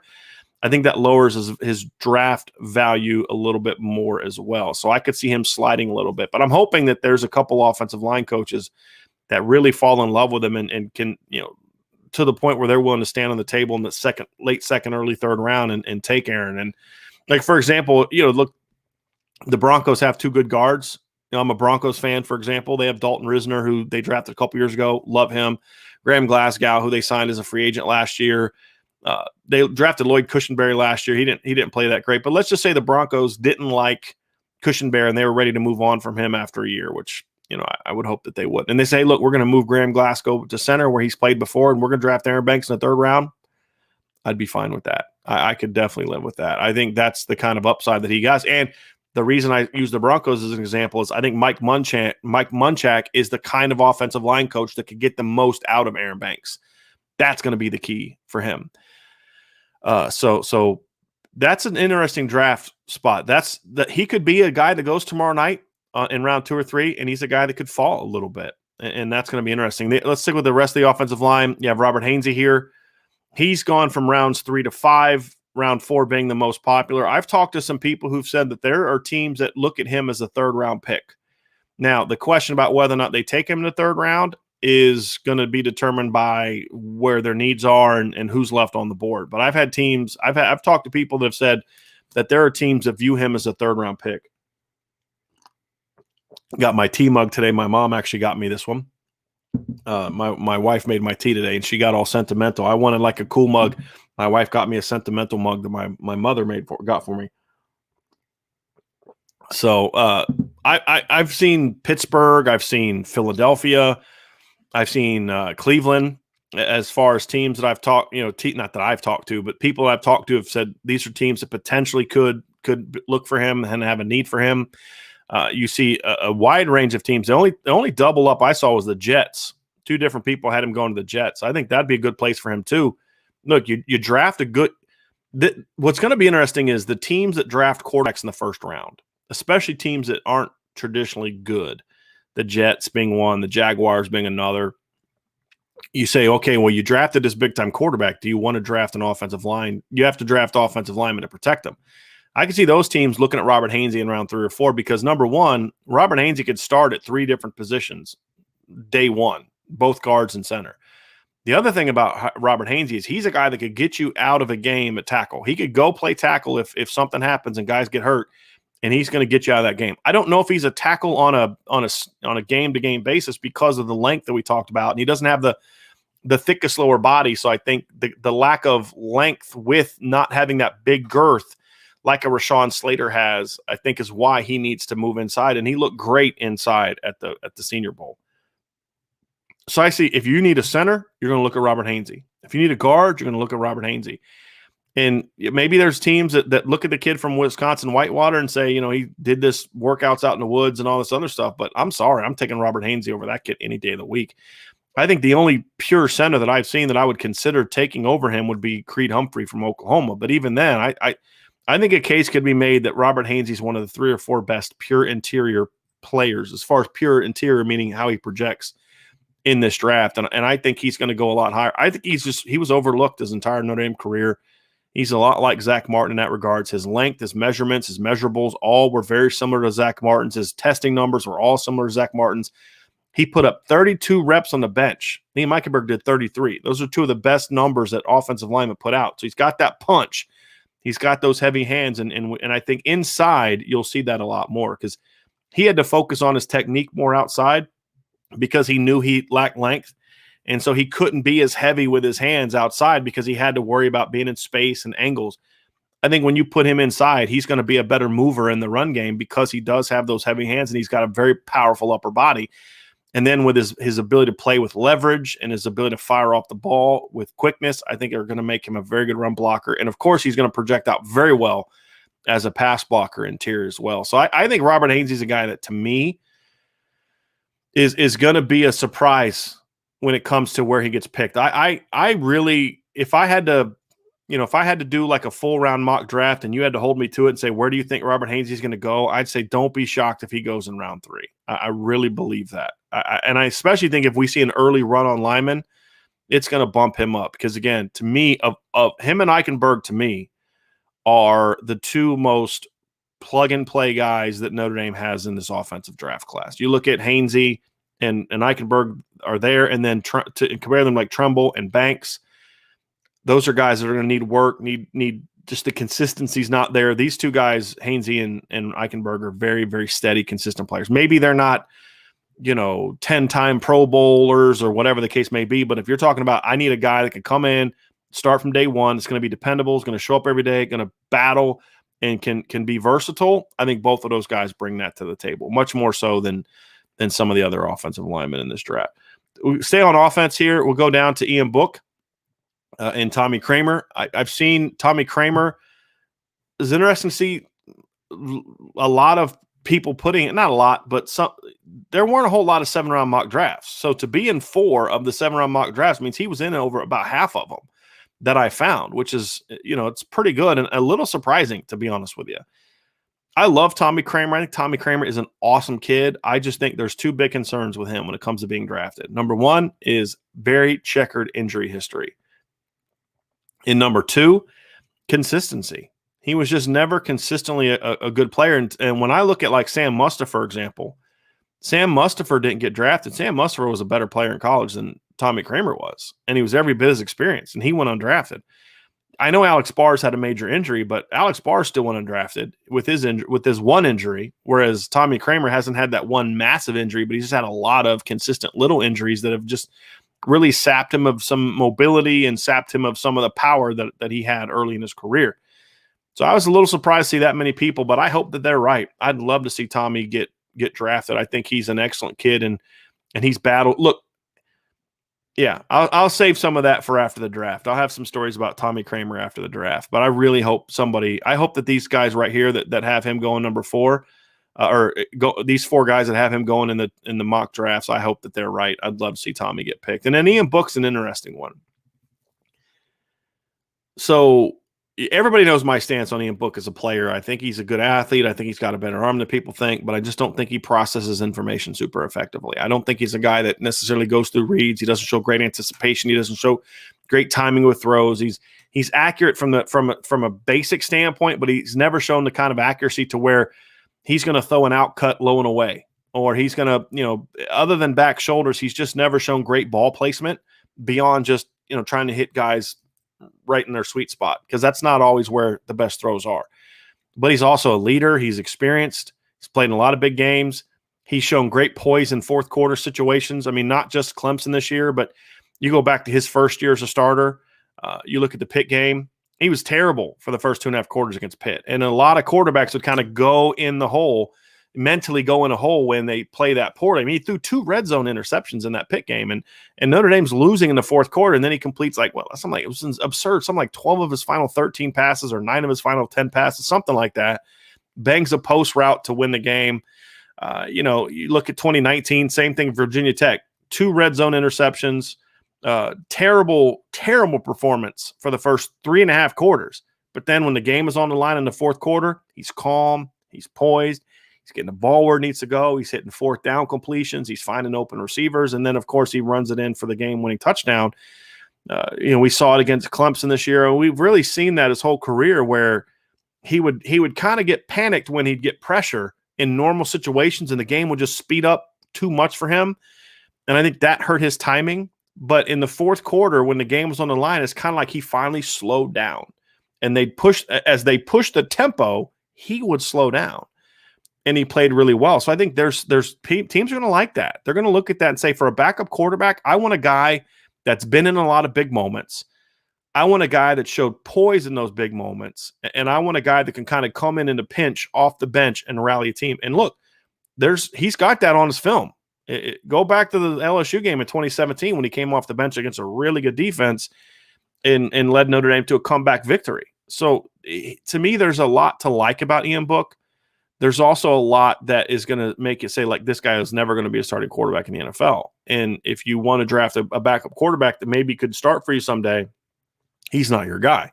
I think that lowers his draft value a little bit more as well. So I could see him sliding a little bit. But I'm hoping that there's a couple offensive line coaches that really fall in love with him and can, to the point where they're willing to stand on the table in the late second, early third round and take Aaron. And like, for example, look, the Broncos have 2 good guards. I'm a Broncos fan, for example. They have Dalton Risner, who they drafted a couple years ago. Love him. Graham Glasgow, who they signed as a free agent last year. They drafted Lloyd Cushenberry last year. He didn't play that great, but let's just say the Broncos didn't like Cushenberry and they were ready to move on from him after a year, which, I would hope that they would. And they say, look, we're going to move Graham Glasgow to center where he's played before, and we're going to draft Aaron Banks in the 3rd round. I'd be fine with that. I could definitely live with that. I think that's the kind of upside that he has. And the reason I use the Broncos as an example is I think Mike Munchak is the kind of offensive line coach that could get the most out of Aaron Banks. That's going to be the key for him. So that's an interesting draft spot. He could be a guy that goes tomorrow night in round 2 or 3, and he's a guy that could fall a little bit, and that's going to be interesting. Let's stick with the rest of the offensive line. You have Robert Haynes here. He's gone from rounds 3 to 5, round 4 being the most popular. I've talked to some people who've said that there are teams that look at him as a 3rd round pick. Now, the question about whether or not they take him in the 3rd round is going to be determined by where their needs are and who's left on the board. But I've had teams, I've talked to people that have said that there are teams that view him as a 3rd round pick. Got my tea mug today. My mom actually got me this one. My wife made my tea today, and she got all sentimental. I wanted like a cool mug. My wife got me a sentimental mug that my mother got for me. So I've seen Pittsburgh. I've seen Philadelphia. I've seen Cleveland. As far as teams that I've talked, not that I've talked to, but people I've talked to have said these are teams that potentially could look for him and have a need for him. You see a wide range of teams. The only double up I saw was the Jets. 2 different people had him going to the Jets. I think that'd be a good place for him too. Look, you draft a good. What's going to be interesting is the teams that draft quarterbacks in the 1st round, especially teams that aren't traditionally good. The Jets being one, the Jaguars being another. you say, okay, well, you drafted this big-time quarterback. Do you want to draft an offensive line? You have to draft offensive linemen to protect them. I can see those teams looking at Robert Haynes in round 3 or 4 because, number one, Robert Haynes could start at 3 different positions day one, both guards and center. The other thing about Robert Haynes is he's a guy that could get you out of a game at tackle. He could go play tackle if something happens and guys get hurt, and he's going to get you out of that game. I don't know if he's a tackle on a game-to-game basis because of the length that we talked about, and he doesn't have the thickest lower body. So I think the lack of length with not having that big girth like a Rashawn Slater has, I think is why he needs to move inside. And he looked great inside at the Senior Bowl. So I see if you need a center, you're going to look at Robert Haynes. If you need a guard, you're going to look at Robert Haynes. And maybe there's teams that look at the kid from Wisconsin Whitewater and say, he did this workouts out in the woods and all this other stuff. But I'm sorry, I'm taking Robert Haynes over that kid any day of the week. I think the only pure center that I've seen that I would consider taking over him would be Creed Humphrey from Oklahoma. But even then, I think a case could be made that Robert Haynes is one of the 3 or 4 best pure interior players, as far as pure interior, meaning how he projects in this draft. And I think he's going to go a lot higher. I think he was overlooked his entire Notre Dame career. He's a lot like Zach Martin in that regards. His length, his measurements, his measurables, all were very similar to Zach Martin's. His testing numbers were all similar to Zach Martin's. He put up 32 reps on the bench. Liam Eichenberg did 33. Those are 2 of the best numbers that offensive linemen put out. So he's got that punch. He's got those heavy hands, and I think inside you'll see that a lot more because he had to focus on his technique more outside because he knew he lacked length, and so he couldn't be as heavy with his hands outside because he had to worry about being in space and angles. I think when you put him inside, he's going to be a better mover in the run game because he does have those heavy hands and he's got a very powerful upper body. And then with his ability to play with leverage and his ability to fire off the ball with quickness, I think are going to make him a very good run blocker. And, of course, he's going to project out very well as a pass blocker interior as well. So I think Robert Haynes is a guy that, to me, is going to be a surprise when it comes to where he gets picked. I really, if I had to do like a full round mock draft and you had to hold me to it and say, where do you think Robert Haynes is going to go? I'd say, don't be shocked if he goes in round 3. I really believe that. And I especially think if we see an early run on lineman, it's going to bump him up. Because again, to me, of him and Eichenberg, to me, are the 2 most plug and play guys that Notre Dame has in this offensive draft class. You look at Haynes and Eichenberg are there, and then to compare them like Tremble and Banks. Those are guys that are going to need work, need just the consistency's not there. These 2 guys, Haynes and Eichenberg, are very, very steady, consistent players. Maybe they're not, 10-time Pro Bowlers or whatever the case may be, but if you're talking about I need a guy that can come in, start from day one, it's going to be dependable, is going to show up every day, going to battle, and can be versatile, I think both of those guys bring that to the table, much more so than some of the other offensive linemen in this draft. We stay on offense here. We'll go down to Ian Book. And Tommy Kramer. I've seen Tommy Kramer. It's interesting to see a lot of people putting, not a lot, but there weren't a whole lot of 7-round mock drafts. So to be in 4 of the 7-round mock drafts means he was in over about half of them that I found, which is, it's pretty good and a little surprising, to be honest with you. I love Tommy Kramer. I think Tommy Kramer is an awesome kid. I just think there's 2 big concerns with him when it comes to being drafted. Number 1 is very checkered injury history. And number 2, consistency. He was just never consistently a good player. And when I look at like Sam Mustipher, for example, Sam Mustipher didn't get drafted. Sam Mustipher was a better player in college than Tommy Kramer was. And he was every bit as experienced, and he went undrafted. I know Alex Bars had a major injury, but Alex Bars still went undrafted with his one injury, whereas Tommy Kramer hasn't had that one massive injury, but he's just had a lot of consistent little injuries that have just really sapped him of some mobility and sapped him of some of the power that he had early in his career. So I was a little surprised to see that many people, but I hope that they're right. I'd love to see Tommy get drafted. I think he's an excellent kid, and he's battled. Look, yeah, I'll save some of that for after the draft. I'll have some stories about Tommy Kramer after the draft, but I really hope I hope that these guys right here that have him going number 4, these 4 guys that have him going in the mock drafts, I hope that they're right. I'd love to see Tommy get picked. And then Ian Book's an interesting one. So everybody knows my stance on Ian Book as a player. I think he's a good athlete. I think he's got a better arm than people think, but I just don't think he processes information super effectively. I don't think he's a guy that necessarily goes through reads. He doesn't show great anticipation. He doesn't show great timing with throws. He's accurate from a basic standpoint, but he's never shown the kind of accuracy to where he's going to throw an out cut low and away, or he's going to, other than back shoulders, he's just never shown great ball placement beyond just, trying to hit guys right in their sweet spot, because that's not always where the best throws are. But he's also a leader. He's experienced. He's played in a lot of big games. He's shown great poise in fourth quarter situations. I mean, not just Clemson this year, but you go back to his first year as a starter. You look at the Pitt game. He was terrible for the first 2.5 quarters against Pitt. And a lot of quarterbacks would kind of go in the hole, mentally go in a hole when they play that poorly. I mean, he threw 2 red zone interceptions in that Pitt game, and Notre Dame's losing in the fourth quarter, and then he completes it was absurd. Something like 12 of his final 13 passes or 9 of his final 10 passes, something like that. Bangs a post route to win the game. You look at 2019, same thing, Virginia Tech, 2 red zone interceptions. Terrible performance for the first 3.5 quarters. But then when the game is on the line in the fourth quarter, he's calm, he's poised, he's getting the ball where it needs to go, he's hitting 4th down completions, he's finding open receivers, and then of course he runs it in for the game-winning touchdown. We saw it against Clemson this year, and we've really seen that his whole career, where he would kind of get panicked when he'd get pressure in normal situations, and the game would just speed up too much for him. And I think that hurt his timing. But in the fourth quarter, when the game was on the line, it's kind of like he finally slowed down. And as they pushed the tempo, he would slow down. And he played really well. So I think there's teams are going to like that. They're going to look at that and say, for a backup quarterback, I want a guy that's been in a lot of big moments. I want a guy that showed poise in those big moments. And I want a guy that can kind of come in a pinch off the bench and rally a team. And look, he's got that on his film. Go back to the LSU game in 2017 when he came off the bench against a really good defense and led Notre Dame to a comeback victory. So to me, there's a lot to like about Ian Book. There's also a lot that is going to make you say, like, this guy is never going to be a starting quarterback in the NFL. And if you want to draft a backup quarterback that maybe could start for you someday, he's not your guy.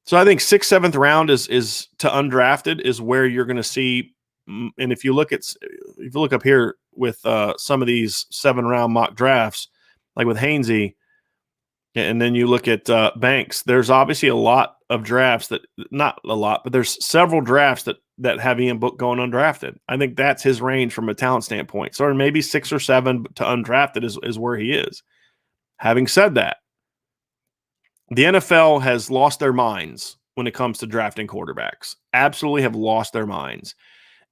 So I think 6th, 7th round is to undrafted is where you're going to see. And if you look up here with some of these 7-round mock drafts, like with Haynes, and then you look at Banks, there's obviously a lot of drafts that, not a lot, but there's several drafts that have Ian Book going undrafted. I think that's his range from a talent standpoint. So maybe 6 or 7 to undrafted is where he is. Having said that, the NFL has lost their minds when it comes to drafting quarterbacks. Absolutely have lost their minds.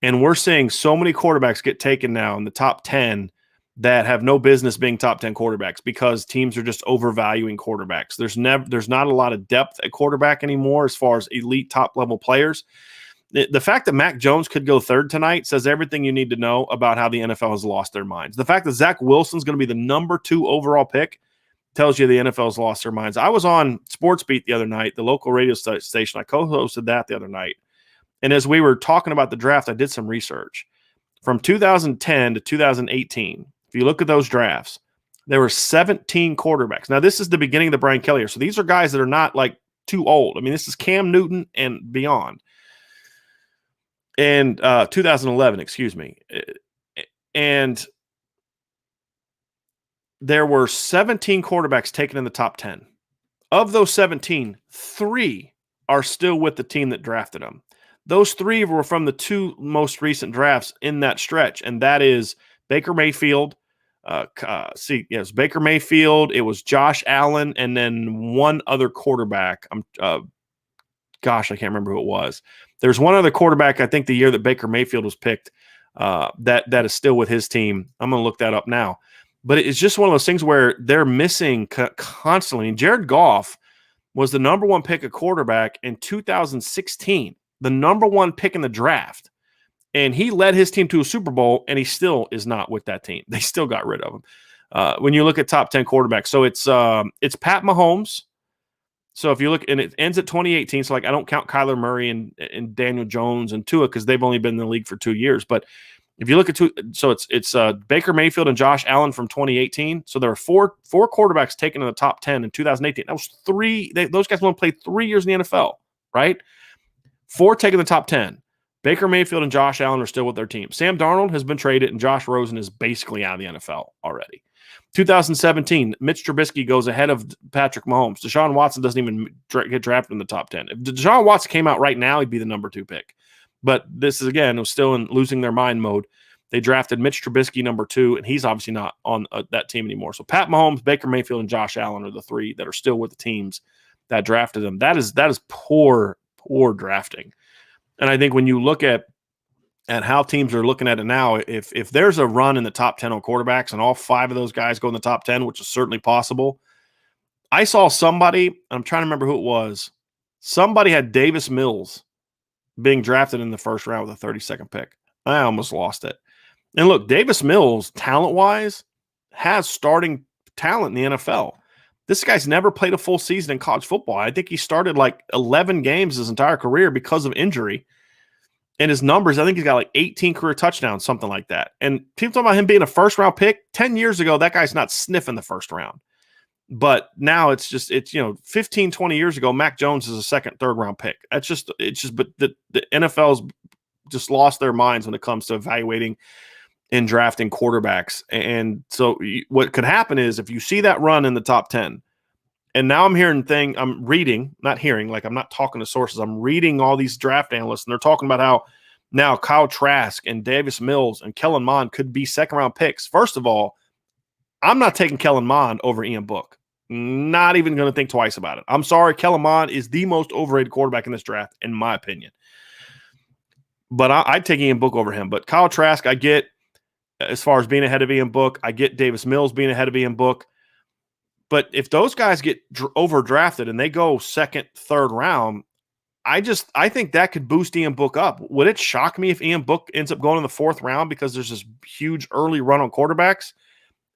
And we're seeing so many quarterbacks get taken now in the top 10 that have no business being top 10 quarterbacks because teams are just overvaluing quarterbacks. There's not a lot of depth at quarterback anymore as far as elite top level players. The fact that Mac Jones could go 3rd tonight says everything you need to know about how the NFL has lost their minds. The fact that Zach Wilson's going to be the number 2 overall pick tells you the NFL has lost their minds. I was on Sports Beat the other night, the local radio station. I co-hosted that the other night. And as we were talking about the draft, I did some research. From 2010 to 2018, if you look at those drafts, there were 17 quarterbacks. Now, this is the beginning of the Brian Kelly year. So these are guys that are not like too old. I mean, this is Cam Newton and beyond. And 2011, excuse me. And there were 17 quarterbacks taken in the top 10. Of those 17, 3 are still with the team that drafted them. Those 3 were from the 2 most recent drafts in that stretch, and that is Baker Mayfield. Baker Mayfield. It was Josh Allen, and then one other quarterback. I can't remember who it was. There's one other quarterback, I think, the year that Baker Mayfield was picked, that is still with his team. I'm going to look that up now. But it's just one of those things where they're missing constantly. And Jared Goff was the number 1 pick of quarterback in 2016. The number 1 pick in the draft. And he led his team to a Super Bowl, and he still is not with that team. They still got rid of him. When you look at top 10 quarterbacks. So it's Pat Mahomes. So if you look, and it ends at 2018. So, like, I don't count Kyler Murray and Daniel Jones and Tua because they've only been in the league for 2 years. But If you look at it's Baker Mayfield and Josh Allen from 2018. So there are four quarterbacks taken in the top 10 in 2018. That was those guys only played 3 years in the NFL, right? 4 taken in the top 10. Baker Mayfield and Josh Allen are still with their team. Sam Darnold has been traded, and Josh Rosen is basically out of the NFL already. 2017, Mitch Trubisky goes ahead of Patrick Mahomes. Deshaun Watson doesn't even get drafted in the top 10. If Deshaun Watson came out right now, he'd be the number 2 pick. But this is, again, it was still in losing their mind mode. They drafted Mitch Trubisky number 2, and he's obviously not on that team anymore. So Pat Mahomes, Baker Mayfield, and Josh Allen are the 3 that are still with the teams that drafted them. That is poor drafting. And I think when you look at how teams are looking at it now, if there's a run in the top 10 on quarterbacks and all 5 of those guys go in the top 10, which is certainly possible. I saw somebody, I'm trying to remember who it was. Somebody had Davis Mills being drafted in the first round with a 32nd pick. I almost lost it. And look, Davis Mills, talent-wise, has starting talent in the NFL. This guy's never played a full season in college football. I think he started like 11 games his entire career because of injury. And his numbers, I think he's got like 18 career touchdowns, something like that. And people talking about him being a first-round pick. 10 years ago, that guy's not sniffing the first round. But now it's 15, 20 years ago, Mac Jones is a second, third-round pick. But the NFL's just lost their minds when it comes to evaluating and drafting quarterbacks. And so what could happen is if you see that run in the top 10, and now I'm reading, not hearing, like I'm not talking to sources. I'm reading all these draft analysts, and they're talking about how now Kyle Trask and Davis Mills and Kellen Mond could be second-round picks. First of all, I'm not taking Kellen Mond over Ian Book. Not even going to think twice about it. I'm sorry, Kellen Mond is the most overrated quarterback in this draft, in my opinion. But I'd take Ian Book over him. But Kyle Trask, I get as far as being ahead of Ian Book. I get Davis Mills being ahead of Ian Book. But if those guys get overdrafted and they go second, third round, I think that could boost Ian Book up. Would it shock me if Ian Book ends up going in the 4th round because there's this huge early run on quarterbacks?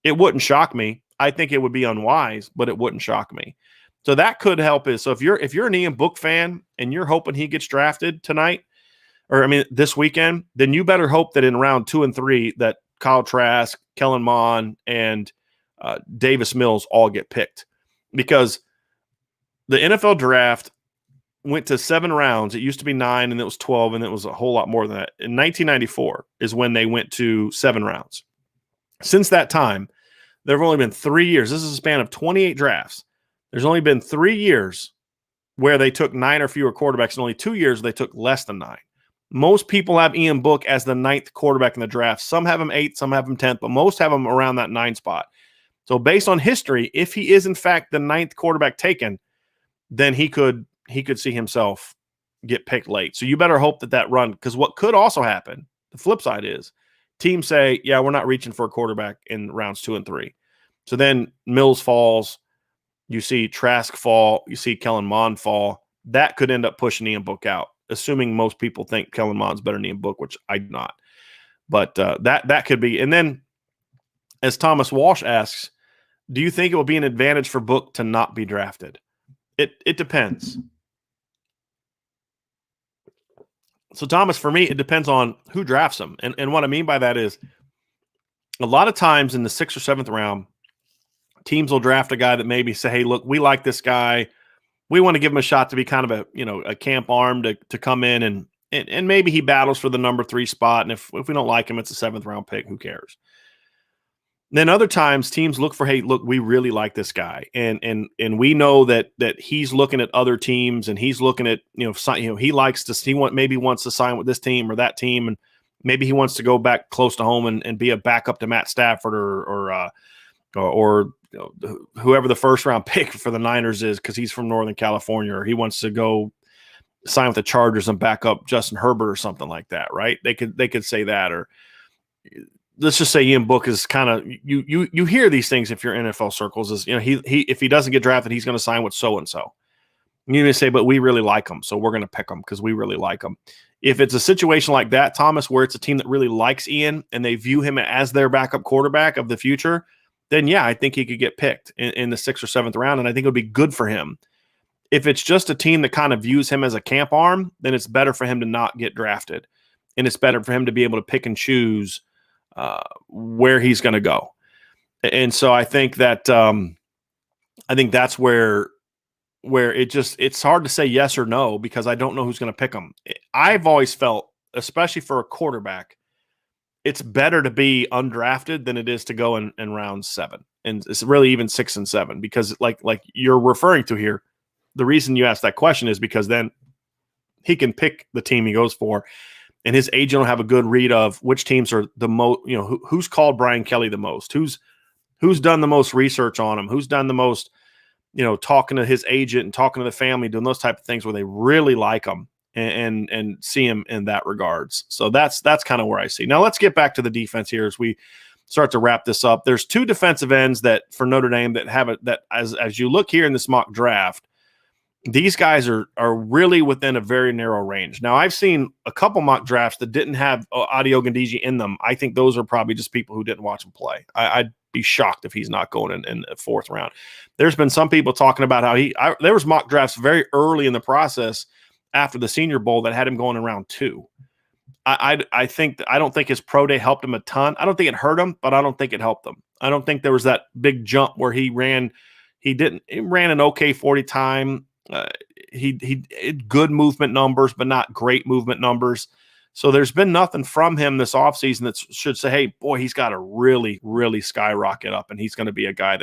It wouldn't shock me. I think it would be unwise, but it wouldn't shock me. So that could help. So if you're an Ian Book fan and you're hoping he gets drafted tonight, this weekend, then you better hope that in round 2 and 3 that Kyle Trask, Kellen Mond, and Davis Mills all get picked, because the NFL draft went to 7 rounds. It used to be 9, and it was 12, and it was a whole lot more than that. In 1994 is when they went to 7 rounds. Since that time, there have only been 3 years. This is a span of 28 drafts. There's only been 3 years where they took 9 or fewer quarterbacks, and only 2 years they took less than 9. Most people have Ian Book as the 9th quarterback in the draft. Some have him 8th, some have him 10th, but most have him around that 9 spot. So based on history, if he is in fact the 9th quarterback taken, then he could see himself get picked late. So you better hope that run, because what could also happen, the flip side is teams say, yeah, we're not reaching for a quarterback in rounds 2 and 3. So then Mills falls, you see Trask fall, you see Kellen Mond fall. That could end up pushing Ian Book out, assuming most people think Kellen Mond's better than Ian Book, which I do not. But that could be. And then, as Thomas Walsh asks, do you think it will be an advantage for Book to not be drafted? It depends. So, Thomas, for me, it depends on who drafts him. And what I mean by that is a lot of times in the 6th or 7th round, teams will draft a guy that maybe say, hey, look, we like this guy. We want to give him a shot to be kind of a camp arm to come in and maybe he battles for the number 3 spot. And if we don't like him, it's a 7th round pick. Who cares? Then other times teams look for, hey, look, we really like this guy. And we know that he's looking at other teams and he's looking at, he likes to, maybe wants to sign with this team or that team. And maybe he wants to go back close to home and be a backup to Matt Stafford or whoever the first round pick for the Niners is, because he's from Northern California, or he wants to go sign with the Chargers and back up Justin Herbert or something like that, right? They could say that, or let's just say Ian Book is kind of you hear these things if you're in NFL circles is he if he doesn't get drafted, he's going to sign with so and so. You may say, but we really like him, so we're going to pick him because we really like him. If it's a situation like that, Thomas, where it's a team that really likes Ian and they view him as their backup quarterback of the future, then yeah, I think he could get picked in the 6th or 7th round, and I think it would be good for him. If it's just a team that kind of views him as a camp arm, then it's better for him to not get drafted. and it's better for him to be able to pick and choose where he's going to go. And so I think that that's where it's hard to say yes or no, because I don't know who's going to pick him. I've always felt, especially for a quarterback, it's better to be undrafted than it is to go in round 7. And it's really even 6 and 7, because like you're referring to here, the reason you asked that question is because then he can pick the team he goes for, and his agent will have a good read of which teams are the most, who's called Brian Kelly the most, who's done the most research on him, who's done the most, talking to his agent and talking to the family, doing those type of things where they really like him and see him in that regards. So that's kind of where I see. Now let's get back to the defense here as we start to wrap this up. There's 2 defensive ends that for Notre Dame that have it, that as you look here in this mock draft, these guys are really within a very narrow range. Now, I've seen a couple mock drafts that didn't have Adi Ogundeji in them. I think those are probably just people who didn't watch him play. I'd be shocked if he's not going in the 4th round. There's been some people talking about how there was mock drafts very early in the process after the Senior Bowl that had him going in round 2. I don't think his pro day helped him a ton. I don't think it hurt him, but I don't think it helped him. I don't think there was that big jump where he ran an okay 40 time. He had good movement numbers, but not great movement numbers. So there's been nothing from him this offseason that should say, hey, boy, he's got to really, really skyrocket up, and he's going to be a guy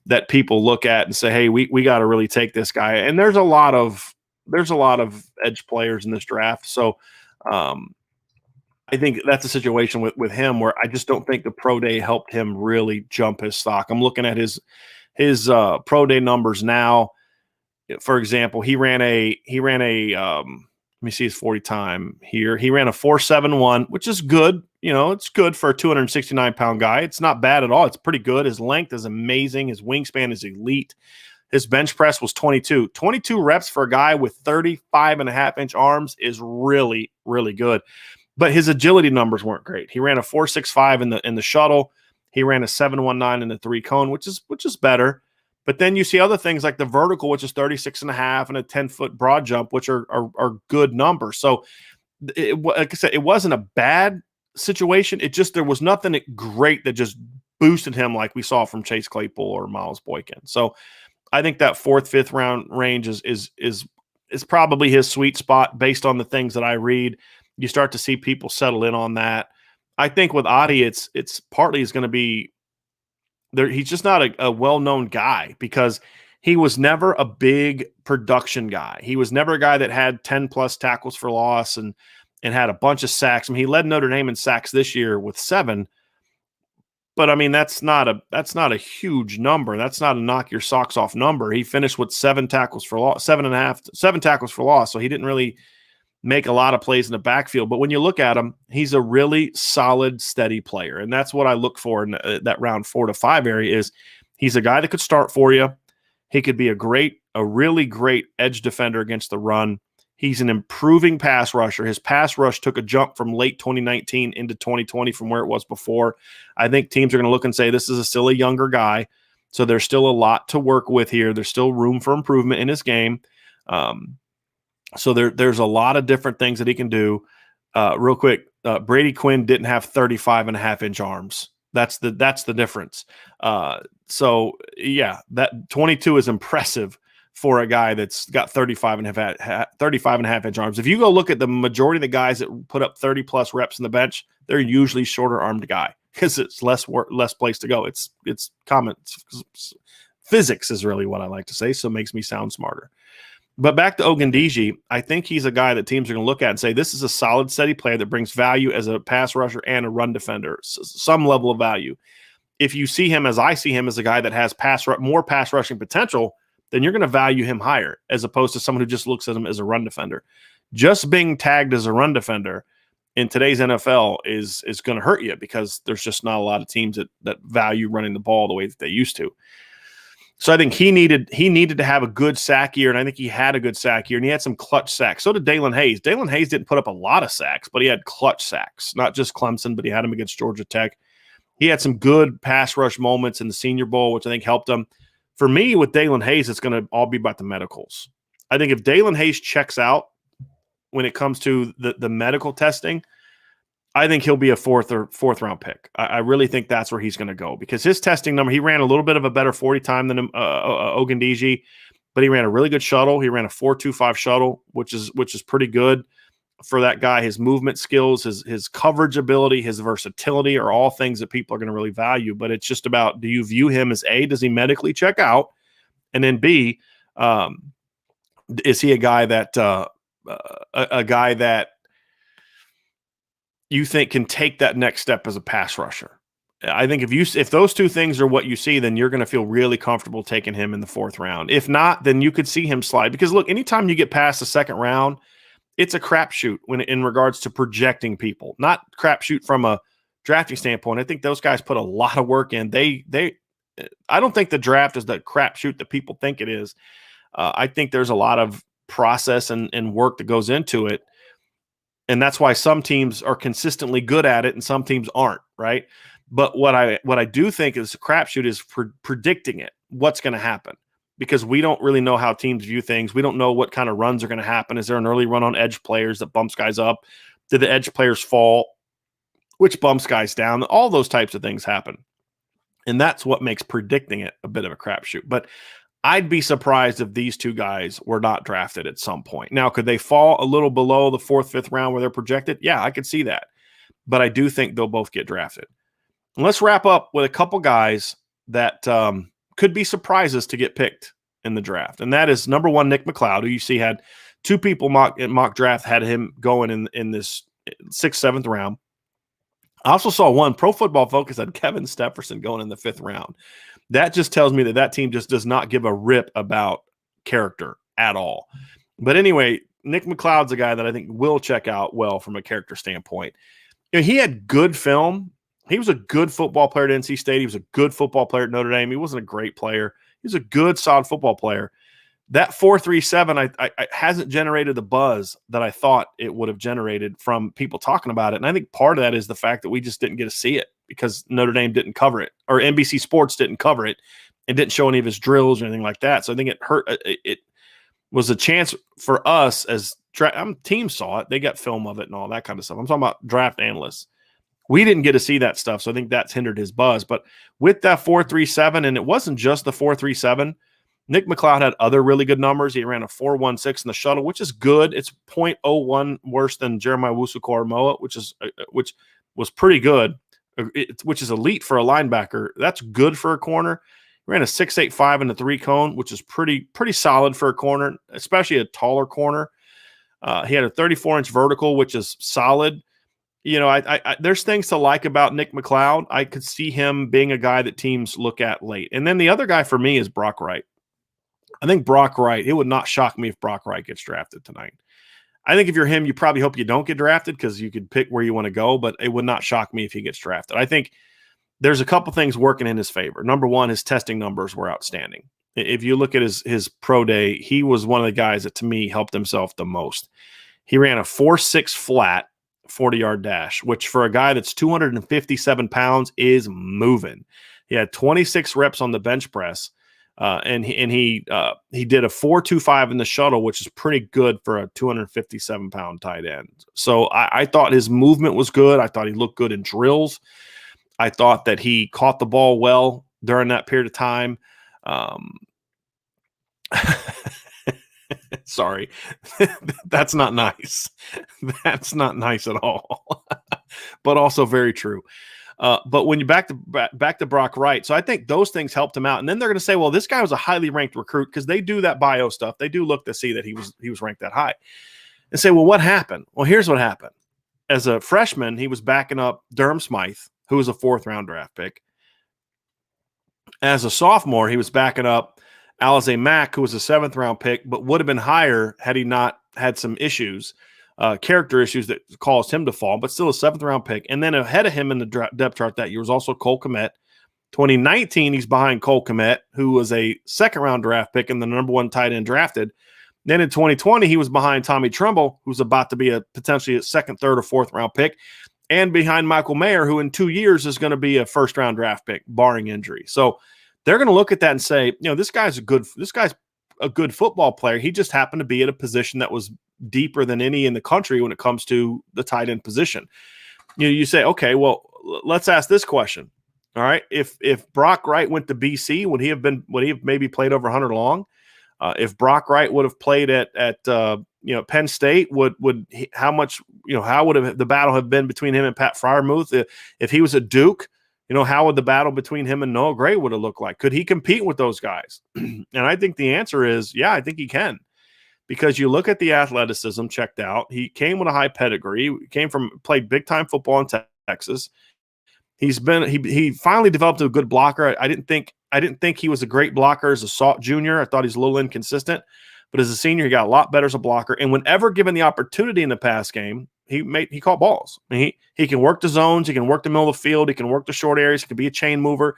that people look at and say, hey, we got to really take this guy. And there's a lot of edge players in this draft. So I think that's a situation with him where I just don't think the pro day helped him really jump his stock. I'm looking at his pro day numbers now. For example, he ran a let me see his 40 time here. He ran a 4.71, which is good. It's good for a 269-pound guy. It's not bad at all. It's pretty good. His length is amazing. His wingspan is elite. His bench press was 22. 22 reps for a guy with 35.5-inch arms is really, really good. But his agility numbers weren't great. He ran a 4.65 in the shuttle. He ran a 7.19 in the 3-cone, which is better. But then you see other things like the vertical, which is 36.5, and a 10-foot broad jump, which are good numbers. So, like I said, it wasn't a bad situation. It just, there was nothing great that just boosted him like we saw from Chase Claypool or Miles Boykin. So I think that 4th, 5th round range is probably his sweet spot based on the things that I read. You start to see people settle in on that. I think with Adi, it's partly is going to be there. He's just not a well-known guy because he was never a big production guy. He was never a guy that had 10+ tackles for loss and had a bunch of sacks. I mean, he led Notre Dame in sacks this year with 7. But I mean, that's not a huge number. That's not a knock your socks off number. He finished with 7 tackles for loss, 7 tackles for loss. So he didn't really make a lot of plays in the backfield. But when you look at him, he's a really solid, steady player. And that's what I look for in that round 4 to 5 area is he's a guy that could start for you. He could be a really great edge defender against the run. He's an improving pass rusher. His pass rush took a jump from late 2019 into 2020 from where it was before. I think teams are going to look and say, this is still a younger guy. So there's still a lot to work with here. There's still room for improvement in his game. So there's a lot of different things that he can do. Real quick, Brady Quinn didn't have 35.5-inch arms. That's the difference. So yeah, that 22 is impressive for a guy that's got 35.5-inch arms. If you go look at the majority of the guys that put up 30+ reps in the bench, they're usually shorter armed guy because it's less place to go. It's common physics is really what I like to say. So it makes me sound smarter. But back to Ogundeji, I think he's a guy that teams are going to look at and say, this is a solid, steady player that brings value as a pass rusher and a run defender, some level of value. If you see him as I see him as a guy that has more pass rushing potential, then you're going to value him higher as opposed to someone who just looks at him as a run defender. Just being tagged as a run defender in today's NFL is going to hurt you because there's just not a lot of teams that value running the ball the way that they used to. So I think he needed to have a good sack year, and I think he had a good sack year, and he had some clutch sacks. So did Dalen Hayes. Dalen Hayes didn't put up a lot of sacks, but he had clutch sacks, not just Clemson, but he had him against Georgia Tech. He had some good pass rush moments in the Senior Bowl, which I think helped him. For me, with Dalen Hayes, it's going to all be about the medicals. I think if Dalen Hayes checks out when it comes to the medical testing, I think he'll be a fourth round pick. I really think that's where he's going to go because his testing number, he ran a little bit of a better 40 time than Ogundiji, but he ran a really good shuttle. He ran a 4.25 shuttle, which is pretty good for that guy. His movement skills, his coverage ability, his versatility are all things that people are going to really value. But it's just about, do you view him as A, does he medically check out? And then B, is he a guy that you think can take that next step as a pass rusher? I think if those two things are what you see, then you're going to feel really comfortable taking him in the 4th round. If not, then you could see him slide. Because look, anytime you get past the 2nd round, it's a crapshoot when in regards to projecting people. Not crapshoot from a drafting standpoint. I think those guys put a lot of work in. I don't think the draft is the crapshoot that people think it is. I think there's a lot of process and work that goes into it. And that's why some teams are consistently good at it and some teams aren't, right? But what I do think is a crapshoot is predicting it, what's going to happen, because we don't really know how teams view things. We don't know what kind of runs are going to happen. Is there an early run on edge players that bumps guys up? Did the edge players fall? Which bumps guys down? All those types of things happen. And that's what makes predicting it a bit of a crapshoot. But I'd be surprised if these two guys were not drafted at some point. Now, could they fall a little below the 4th, 5th round where they're projected? Yeah, I could see that. But I do think they'll both get drafted. And let's wrap up with a couple guys that could be surprises to get picked in the draft. And that is number 1, Nick Mccloud, who you see had 2 people mock draft had him going in this 6th, 7th round. I also saw one Pro Football Focus had Kevin Stepherson going in the 5th round. That just tells me that team just does not give a rip about character at all. But anyway, Nick Mccloud's a guy that I think will check out well from a character standpoint. You know, he had good film. He was a good football player at NC State. He was a good football player at Notre Dame. He wasn't a great player. He was a good, solid football player. That 4.37 I hasn't generated the buzz that I thought it would have generated from people talking about it. And I think part of that is the fact that we just didn't get to see it because Notre Dame didn't cover it, or NBC Sports didn't cover it and didn't show any of his drills or anything like that. So I think it hurt. It was a chance for us as teams saw it. They got film of it and all that kind of stuff. I'm talking about draft analysts. We didn't get to see that stuff. So I think that's hindered his buzz. But with that 4.37, and it wasn't just the 4.37, Nick Mccloud had other really good numbers. He ran a 4.16 in the shuttle, which is good. It's 0.01 worse than Jeremiah Wuzukoromoa, which was pretty good, which is elite for a linebacker. That's good for a corner. He ran a 6.85 in the 3-cone, which is pretty solid for a corner, especially a taller corner. He had a 34-inch vertical, which is solid. You know, I there's things to like about Nick Mccloud. I could see him being a guy that teams look at late. And then the other guy for me is Brock Wright. I think Brock Wright, it would not shock me if Brock Wright gets drafted tonight. I think if you're him, you probably hope you don't get drafted because you could pick where you want to go, but it would not shock me if he gets drafted. I think there's a couple things working in his favor. Number 1, his testing numbers were outstanding. If you look at his pro day, he was one of the guys that, to me, helped himself the most. He ran a 4.6 flat 40-yard dash, which for a guy that's 257 pounds is moving. He had 26 reps on the bench press. And he did a 4.25 in the shuttle, which is pretty good for a 257-pound tight end. So I thought his movement was good. I thought he looked good in drills. I thought that he caught the ball well during that period of time. Sorry, that's not nice. That's not nice at all, but also very true. But when you back to Brock Wright, so I think those things helped him out. And then they're going to say, well, this guy was a highly ranked recruit because they do that bio stuff. They do look to see that he was ranked that high, and say, well, what happened? Well, here's what happened. As a freshman, he was backing up Durham Smythe, who was a 4th round draft pick. As a sophomore, he was backing up Alize Mack, who was a 7th round pick, but would have been higher had he not had some issues. Character issues that caused him to fall, but still a 7th round pick. And then ahead of him in the depth chart that year was also Cole Kmet. 2019, he's behind Cole Kmet, who was a 2nd round draft pick and the number 1 tight end drafted. Then in 2020, he was behind Tommy Tremble, who's about to be potentially a 2nd, 3rd, or 4th round pick, and behind Michael Mayer, who in 2 years is going to be a 1st round draft pick, barring injury. So they're going to look at that and say, you know, this guy's a good football player. He just happened to be at a position that was deeper than any in the country when it comes to the tight end position. You say, okay, well, let's ask this question. All right, if Brock Wright went to BC, would he have maybe played over 100 long? If Brock Wright would have played at Penn State, how would the battle have been between him and Pat Freiermuth? If he was at Duke, how would the battle between him and Noah Gray would have looked like? Could he compete with those guys? And I think the answer is, yeah, I think he can. Because you look at the athleticism checked out. He came with a high pedigree. Played big time football in Texas. He finally developed a good blocker. I didn't think he was a great blocker as a junior. I thought he's a little inconsistent, but as a senior, he got a lot better as a blocker. And whenever given the opportunity in the pass game, he caught balls. I mean, he can work the zones. He can work the middle of the field. He can work the short areas. He can be a chain mover.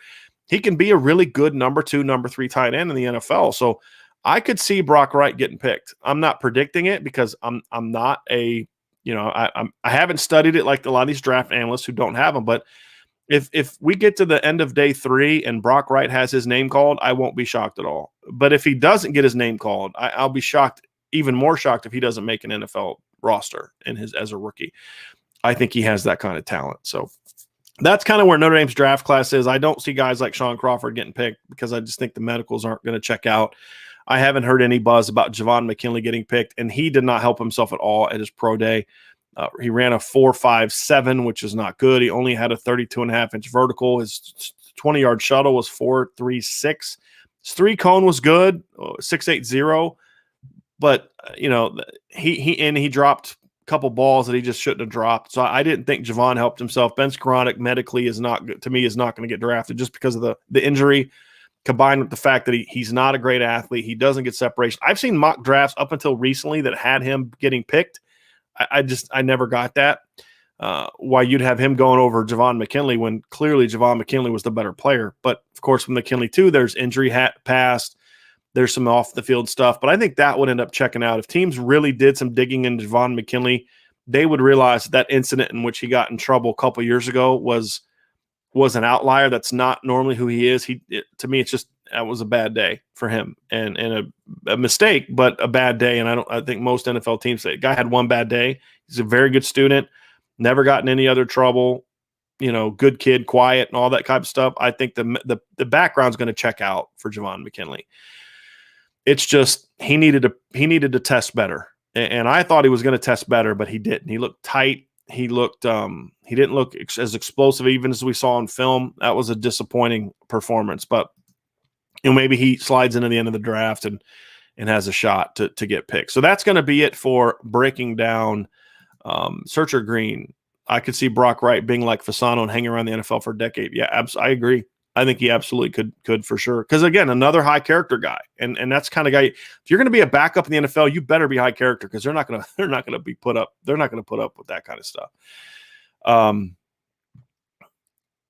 He can be a really good number 2, number 3 tight end in the NFL. So I could see Brock Wright getting picked. I'm not predicting it because I'm not I haven't studied it like a lot of these draft analysts who don't have them. But if we get to the end of day 3 and Brock Wright has his name called, I won't be shocked at all. But if he doesn't get his name called, I'll be shocked, even more shocked if he doesn't make an NFL roster as a rookie. I think he has that kind of talent. So that's kind of where Notre Dame's draft class is. I don't see guys like Sean Crawford getting picked because I just think the medicals aren't going to check out. I haven't heard any buzz about Javon McKinley getting picked, and he did not help himself at all at his pro day. He ran a 4.57, which is not good. He only had a 32.5-inch vertical. His 20-yard shuttle was 4.36. His 3-cone was good, 6.80. But he dropped a couple balls that he just shouldn't have dropped. So I didn't think Javon helped himself. Ben Skoranek medically is not going to get drafted just because of the injury, combined with the fact that he's not a great athlete. He doesn't get separation. I've seen mock drafts up until recently that had him getting picked. I never got that. Why you'd have him going over Javon McKinley when clearly Javon McKinley was the better player. But of course, with McKinley too, there's injury past. There's some off the field stuff, but I think that would end up checking out. If teams really did some digging into Javon McKinley, they would realize that incident in which he got in trouble a couple years ago was an outlier. That's not normally who he is. To me, that was a bad day for him and a mistake, but a bad day. And I think most NFL teams say, guy had one bad day. He's a very good student, never gotten any other trouble, good kid, quiet and all that type of stuff. I think the background's going to check out for Javon McKinley. It's just he needed to test better, and I thought he was going to test better, but he didn't. He looked tight. He didn't look as explosive even as we saw in film. That was a disappointing performance, but maybe he slides into the end of the draft and has a shot to get picked. So that's going to be it for breaking down Searcher Green. I could see Brock Wright being like Fasano and hanging around the NFL for a decade. Yeah, I agree. I think he absolutely could for sure. Because again, another high character guy, and that's kind of guy. If you're going to be a backup in the NFL, you better be high character because they're not going to put up with that kind of stuff.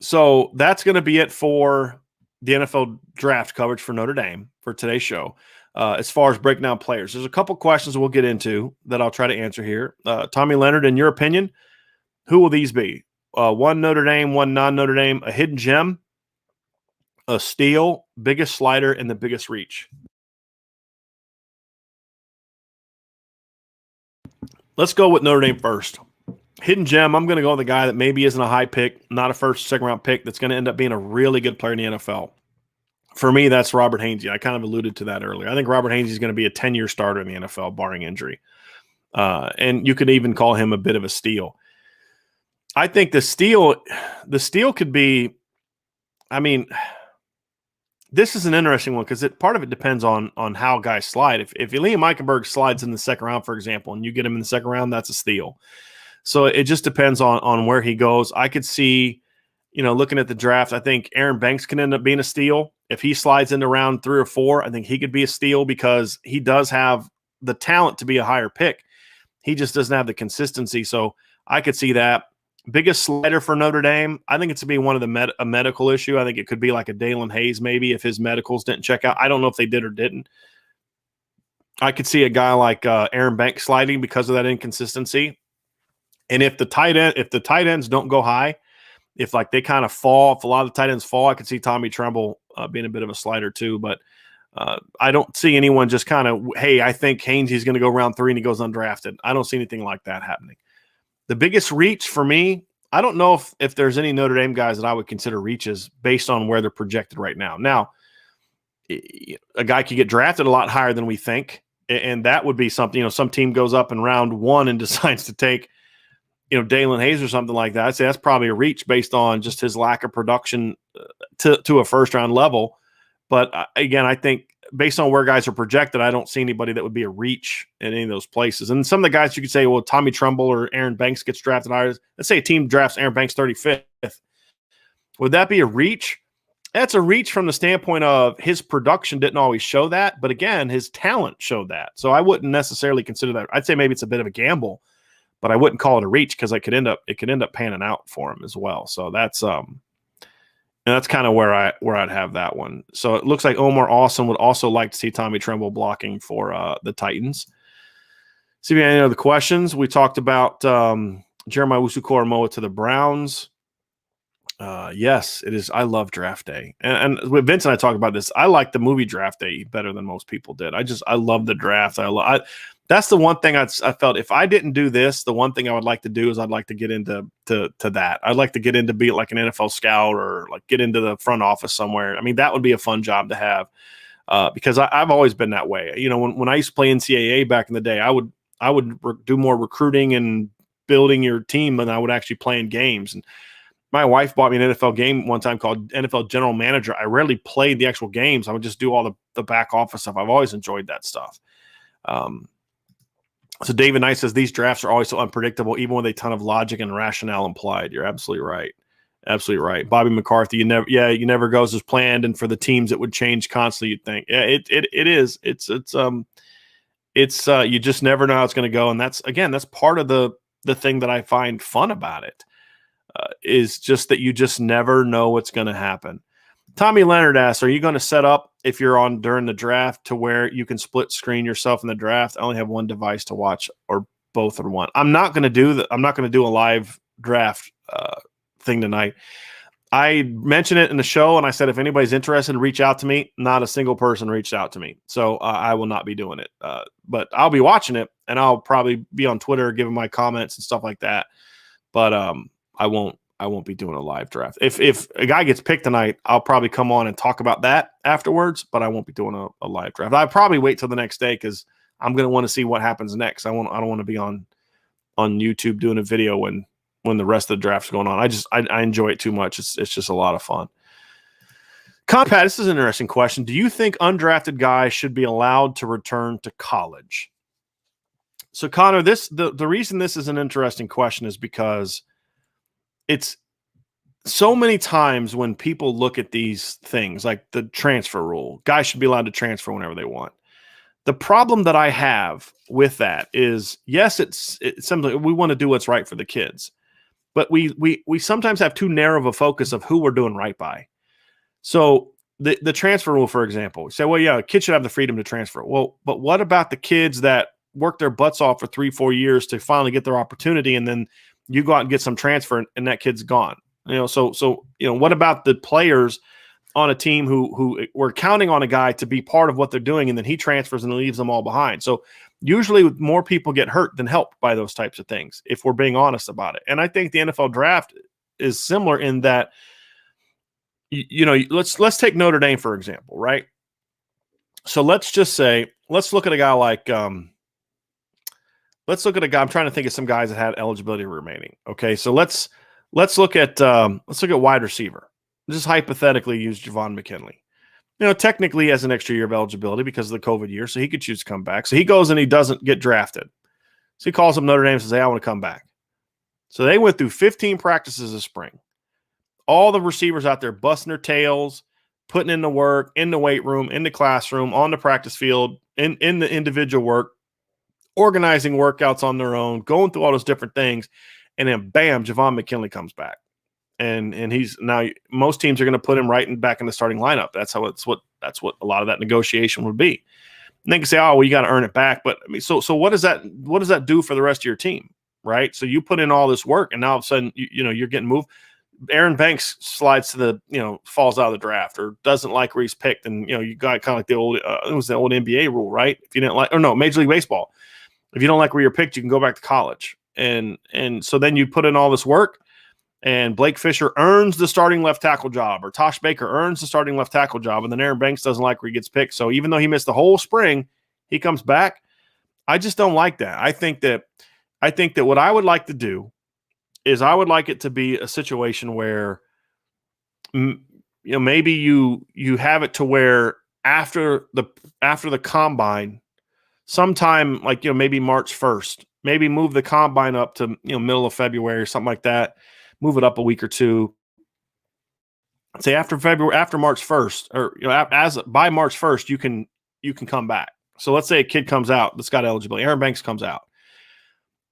So that's going to be it for the NFL draft coverage for Notre Dame for today's show. As far as breaking down players, there's a couple questions we'll get into that I'll try to answer here. Tommy Leonard, in your opinion, who will these be? One Notre Dame, one non-Notre Dame, a hidden gem, a steal, biggest slider, and the biggest reach. Let's go with Notre Dame first. Hidden gem, I'm going to go with the guy that maybe isn't a high pick, not a first, second round pick, that's going to end up being a really good player in the NFL. For me, that's Robert Haynes. I kind of alluded to that earlier. I think Robert Haynes is going to be a 10-year starter in the NFL, barring injury. And you could even call him a bit of a steal. I think the steal could be, this is an interesting one because part of it depends on how guys slide. If Liam Eichenberg slides in the second round, for example, and you get him in the second round, that's a steal. So it just depends on where he goes. I could see, looking at the draft, I think Aaron Banks can end up being a steal. If he slides into round 3 or 4, I think he could be a steal because he does have the talent to be a higher pick. He just doesn't have the consistency. So I could see that. Biggest slider for Notre Dame, I think it's to be one of a medical issue. I think it could be like a Dalen Hayes maybe if his medicals didn't check out. I don't know if they did or didn't. I could see a guy like Aaron Banks sliding because of that inconsistency. And if the tight ends don't go high, if like they kind of fall, if a lot of the tight ends fall, I could see Tommy Tremble being a bit of a slider too. But I don't see anyone just kind of, hey, I think Haynes, he's going to go round 3 and he goes undrafted. I don't see anything like that happening. The biggest reach for me, I don't know if there's any Notre Dame guys that I would consider reaches based on where they're projected right now. Now, a guy could get drafted a lot higher than we think, and that would be something, some team goes up in round 1 and decides to take, Dalen Hayes or something like that. I'd say that's probably a reach based on just his lack of production to a first-round level. But again, I think based on where guys are projected, I don't see anybody that would be a reach in any of those places. And some of the guys you could say, well, Tommy Tremble or Aaron Banks gets drafted higher. Let's say a team drafts Aaron Banks 35th. Would that be a reach? That's a reach from the standpoint of his production didn't always show that. But again, his talent showed that. So I wouldn't necessarily consider that. I'd say maybe it's a bit of a gamble, but I wouldn't call it a reach because it could end up panning out for him as well. So that's kind of where I'd have that one. So it looks like Omar Awesome would also like to see Tommy Tremble blocking for the Titans. See if you have any other questions. We talked about Jeremiah Wuzukoromoa to the Browns. Yes, it is. I love draft day. And with Vince and I talk about this, I like the movie Draft Day better than most people did. I love the draft. That's the one thing I felt if I didn't do this, the one thing I would like to do is I'd like to get into that. I'd like to get into be like an NFL scout or like get into the front office somewhere. I mean, that would be a fun job to have because I've always been that way. When I used to play NCAA back in the day, I would do more recruiting and building your team than I would actually play in games. And my wife bought me an NFL game one time called NFL General Manager. I rarely played the actual games. I would just do all the back office stuff. I've always enjoyed that stuff. So David Knight says these drafts are always so unpredictable, even with a ton of logic and rationale implied. You're absolutely right. Absolutely right. Bobby McCarthy, you never goes as planned. And for the teams, it would change constantly. You'd think, yeah, it is. It's you just never know how it's going to go. And that's part of the thing that I find fun about it. Is just that you just never know what's going to happen. Tommy Leonard asks, are you going to set up if you're on during the draft to where you can split screen yourself in the draft? I only have one device to watch or both in one. I'm not going to do that. I'm not going to do a live draft thing tonight. I mentioned it in the show and I said, if anybody's interested, reach out to me. Not a single person reached out to me. So I will not be doing it. But I'll be watching it and I'll probably be on Twitter giving my comments and stuff like that. But I won't be doing a live draft. If a guy gets picked tonight, I'll probably come on and talk about that afterwards, but I won't be doing a live draft. I'll probably wait till the next day because I'm going to want to see what happens next. I don't want to be on YouTube doing a video when the rest of the draft's going on. I enjoy it too much. It's just a lot of fun. Pat, this is an interesting question. Do you think undrafted guys should be allowed to return to college? So Connor, the reason this is an interesting question is because it's so many times when people look at these things like the transfer rule, guys should be allowed to transfer whenever they want. The problem that I have with that is, yes, it's something we want to do what's right for the kids, but we sometimes have too narrow of a focus of who we're doing right by. So the transfer rule, for example, we say, well, yeah, kids should have the freedom to transfer. Well, but what about the kids that work their butts off for 3-4 years to finally get their opportunity, and then you go out and get some transfer and that kid's gone? So what about the players on a team who were counting on a guy to be part of what they're doing, and then he transfers and leaves them all behind? So usually more people get hurt than helped by those types of things, if we're being honest about it. And I think the NFL draft is similar in that, let's take Notre Dame, for example, right? So let's just say, let's look at a guy like, I'm trying to think of some guys that had eligibility remaining. Okay. So let's look at wide receiver. Just hypothetically use Javon McKinley. Technically he has an extra year of eligibility because of the COVID year, so he could choose to come back. So he goes and he doesn't get drafted. So he calls up Notre Dame and says, hey, I want to come back. So they went through 15 practices this spring. All the receivers out there busting their tails, putting in the work, in the weight room, in the classroom, on the practice field, in the individual work, organizing workouts on their own, going through all those different things. And then bam, Javon McKinley comes back. And he's now, most teams are going to put him back in the starting lineup. That's what a lot of that negotiation would be. And they can say, oh, well, you got to earn it back. But I mean, so what does that do for the rest of your team? Right. So you put in all this work and now all of a sudden, you're getting moved. Aaron Banks slides to the, falls out of the draft or doesn't like where he's picked. And, you got kind of like the old, it was the old NBA rule, right? If you didn't like, or no, Major League Baseball. If you don't like where you're picked, you can go back to college. And so then you put in all this work, and Blake Fisher earns the starting left tackle job, or Tosh Baker earns the starting left tackle job. And then Aaron Banks doesn't like where he gets picked. So even though he missed the whole spring, he comes back. I just don't like that. I think that what I would like to do is I would like it to be a situation where, maybe you have it to where after the combine, sometime like, maybe March 1st, maybe move the combine up to, middle of February or something like that, move it up a week or two. Say after March 1st, or, by March 1st, you can come back. So let's say a kid comes out that's got eligibility. Aaron Banks comes out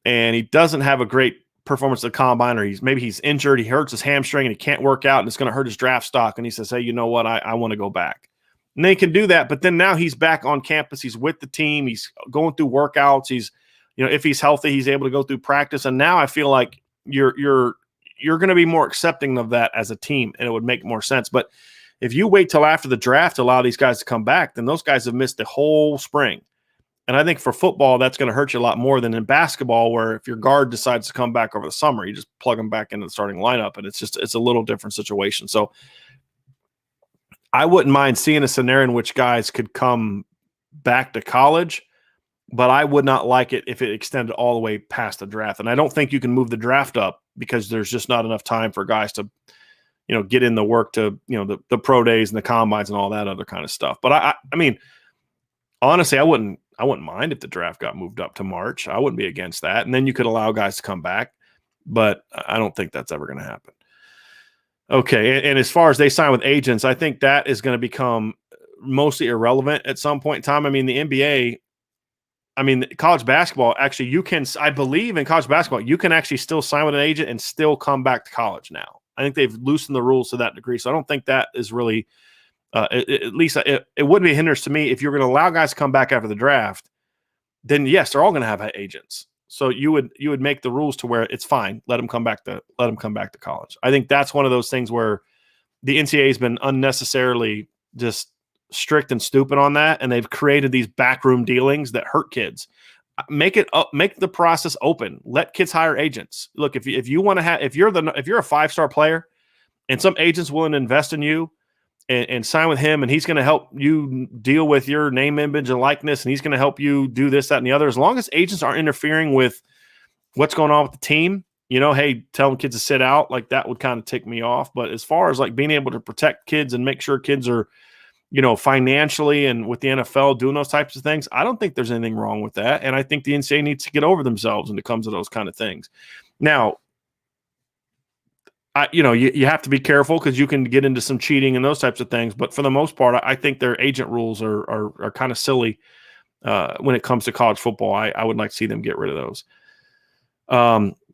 and he doesn't have a great performance at the combine, or maybe he's injured, he hurts his hamstring and he can't work out and it's going to hurt his draft stock. And he says, hey, you know what? I want to go back. And they can do that. But then now he's back on campus. He's with the team. He's going through workouts. He's, if he's healthy, he's able to go through practice. And now I feel like you're going to be more accepting of that as a team, and it would make more sense. But if you wait till after the draft to allow these guys to come back, then those guys have missed the whole spring. And I think for football, that's going to hurt you a lot more than in basketball, where if your guard decides to come back over the summer, you just plug them back into the starting lineup, and it's a little different situation. So I wouldn't mind seeing a scenario in which guys could come back to college, but I would not like it if it extended all the way past the draft. And I don't think you can move the draft up because there's just not enough time for guys to, get in the work to, the pro days and the combines and all that other kind of stuff. But I mean, honestly, I wouldn't mind if the draft got moved up to March. I wouldn't be against that. And then you could allow guys to come back, but I don't think that's ever going to happen. Okay. And as far as they sign with agents, I think that is going to become mostly irrelevant at some point in time. I mean, the NBA, college basketball, actually, I believe in college basketball, you can actually still sign with an agent and still come back to college now. I think they've loosened the rules to that degree. So I don't think that is really, at least it wouldn't be a hindrance to me. If you're going to allow guys to come back after the draft, then yes, they're all going to have agents. So you would make the rules to where it's fine. Let them come back to college. I think that's one of those things where the NCAA has been unnecessarily just strict and stupid on that, and they've created these backroom dealings that hurt kids. Make it up. Make the process open. Let kids hire agents. Look, if you want to have, if you're a 5-star player, and some agent's willing to invest in you and sign with him, and he's going to help you deal with your name, image, and likeness, and he's going to help you do this, that, and the other. As long as agents aren't interfering with what's going on with the team, hey, telling kids to sit out, like that would kind of tick me off. But as far as like being able to protect kids and make sure kids are, financially and with the NFL doing those types of things, I don't think there's anything wrong with that. And I think the NCAA needs to get over themselves when it comes to those kind of things. Now, you have to be careful because you can get into some cheating and those types of things. But for the most part, I think their agent rules are kind of silly when it comes to college football. I would like to see them get rid of those.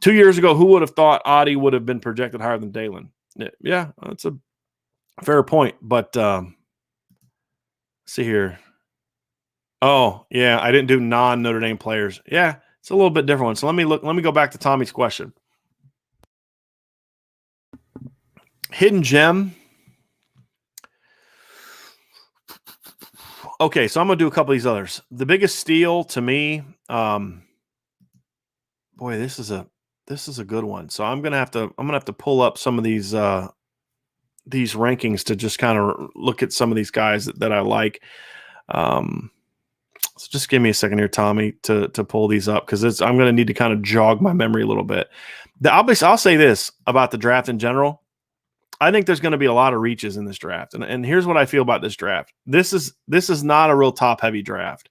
2 years ago, who would have thought Adi would have been projected higher than Dalen? Yeah, that's a fair point. But see here. Oh, yeah, I didn't do non-Notre Dame players. Yeah, it's a little bit different one. So let me go back to Tommy's question. Hidden gem. Okay, so I'm going to do a couple of these others. The biggest steal to me, boy, this is a good one. So I'm going to have to pull up some of these rankings to just kind of look at some of these guys that I like. So just give me a second here, Tommy, to pull these up, because I'm going to need to kind of jog my memory a little bit. I'll say this about the draft in general. I think there's going to be a lot of reaches in this draft. And here's what I feel about this draft. This is not a real top-heavy draft.